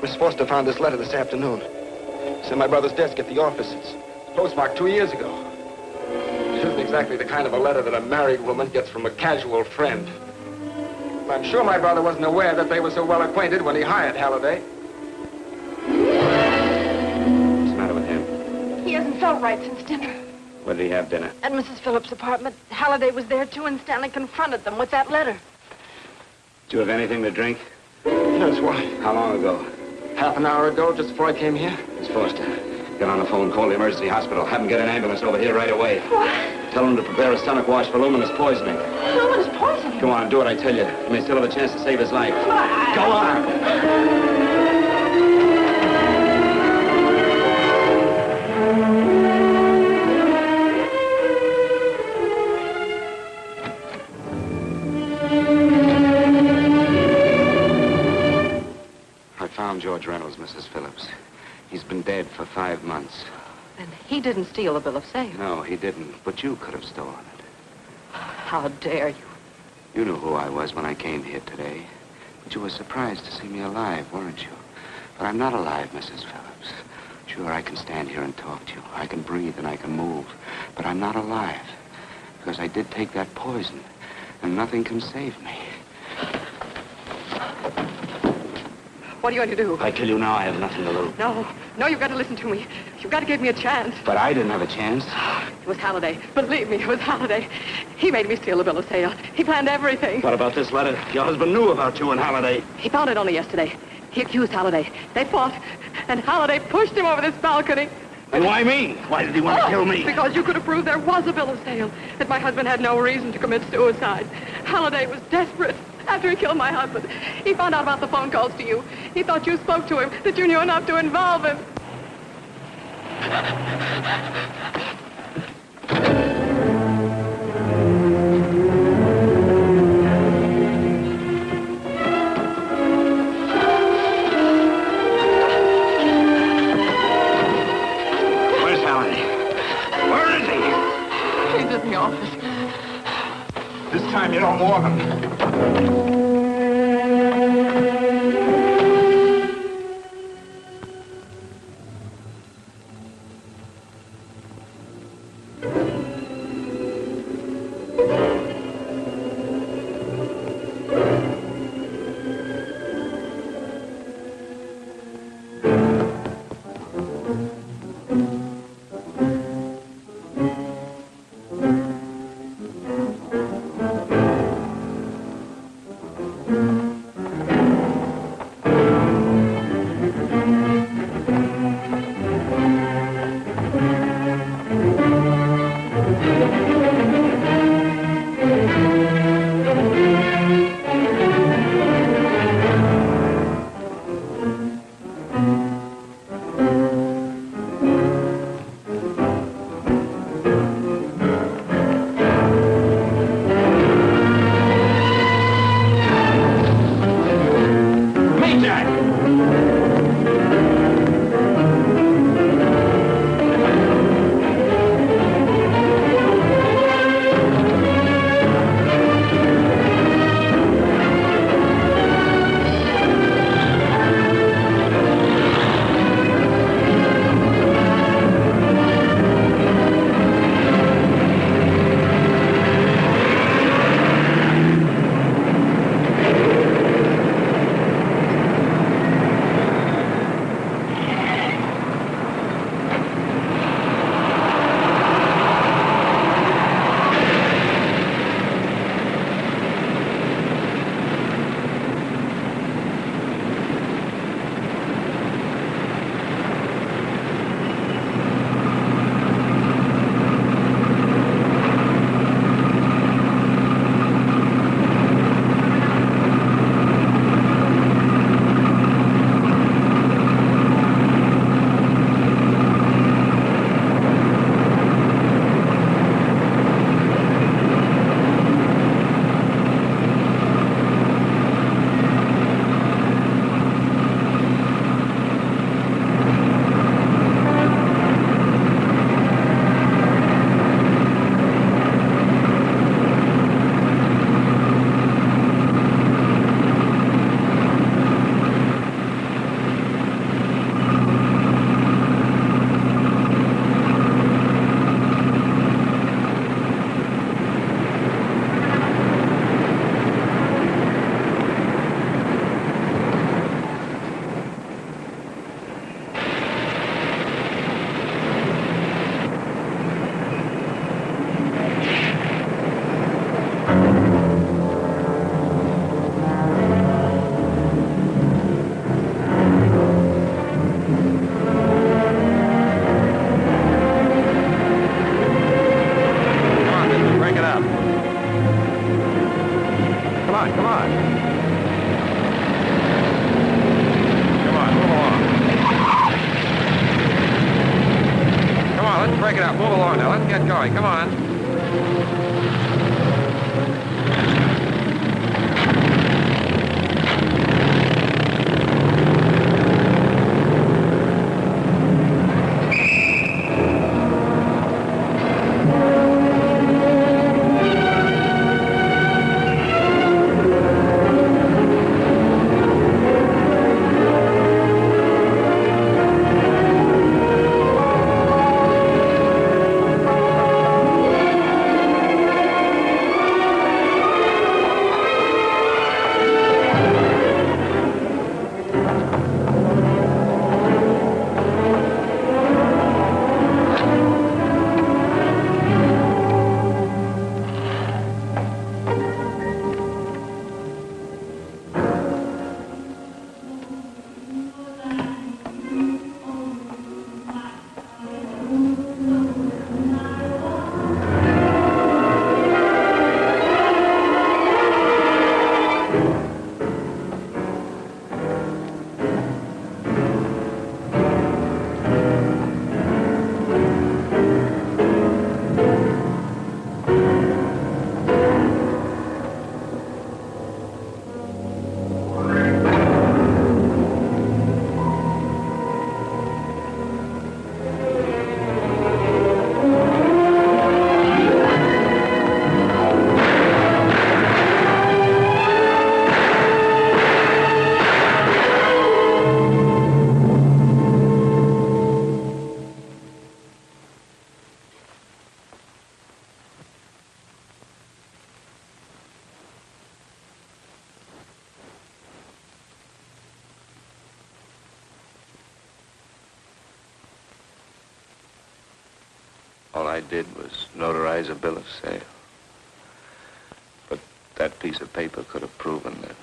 Miss Foster found this letter this afternoon. It's in my brother's desk at the office. It's postmarked 2 years ago. It isn't exactly the kind of a letter that a married woman gets from a casual friend. I'm sure my brother wasn't aware that they were so well acquainted when he hired Halliday. What's the matter with him? He has all right since dinner. Where did he have dinner? At Mrs. Phillips' apartment. Halliday was there, too, and Stanley confronted them with that letter. Do you have anything to drink? Yes, why? How long ago? Half an hour ago, just before I came here. Miss Foster, get on the phone, call the emergency hospital. Have them get an ambulance over here right away. What? Tell them to prepare a stomach wash for luminous poisoning. Luminous poisoning? Go on, do what I tell you. You may still have a chance to save his life. Go on! I found George Reynolds, Mrs. Phillips. He's been dead for 5 months. And he didn't steal the bill of sale. No, he didn't. But you could have stolen it. How dare you? You knew who I was when I came here today. But you were surprised to see me alive, weren't you? But I'm not alive, Mrs. Phillips. Sure, I can stand here and talk to you. I can breathe and I can move. But I'm not alive. Because I did take that poison. And nothing can save me. What are you going to do? If I kill you now, I have nothing to lose. No, you've got to listen to me. You've got to give me a chance. But I didn't have a chance. It was Halliday. Believe me, it was Halliday. He made me steal the bill of sale. He planned everything. What about this letter? Your husband knew about you and Halliday. He found it only yesterday. He accused Halliday. They fought, and Halliday pushed him over this balcony. And why me? Why did he want to kill me? Because you could have proved there was a bill of sale, that my husband had no reason to commit suicide. Halliday was desperate. After he killed my husband, he found out about the phone calls to you. He thought you spoke to him, that you knew enough to involve him. Where's Halliday? Where is he? He's in the office. This time you don't warn him. Now, let's break it up. Move along now. Let's get going. Come on. All I did was notarize a bill of sale. But that piece of paper could have proven that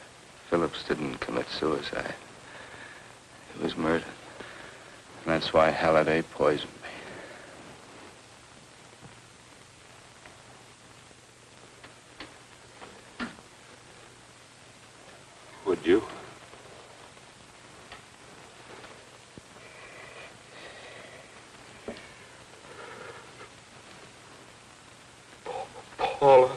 Phillips didn't commit suicide. He was murdered. And that's why Halliday poisoned me. Would you? Paula.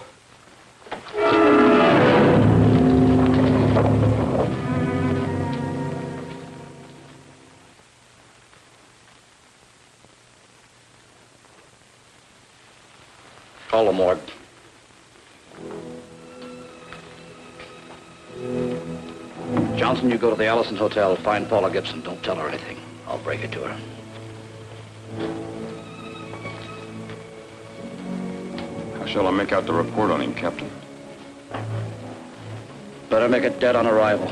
Call the morgue. Johnson, you go to the Allison Hotel, find Paula Gibson. Don't tell her anything. I'll break it to her. How shall I make out the report on him, Captain? Better make it dead on arrival.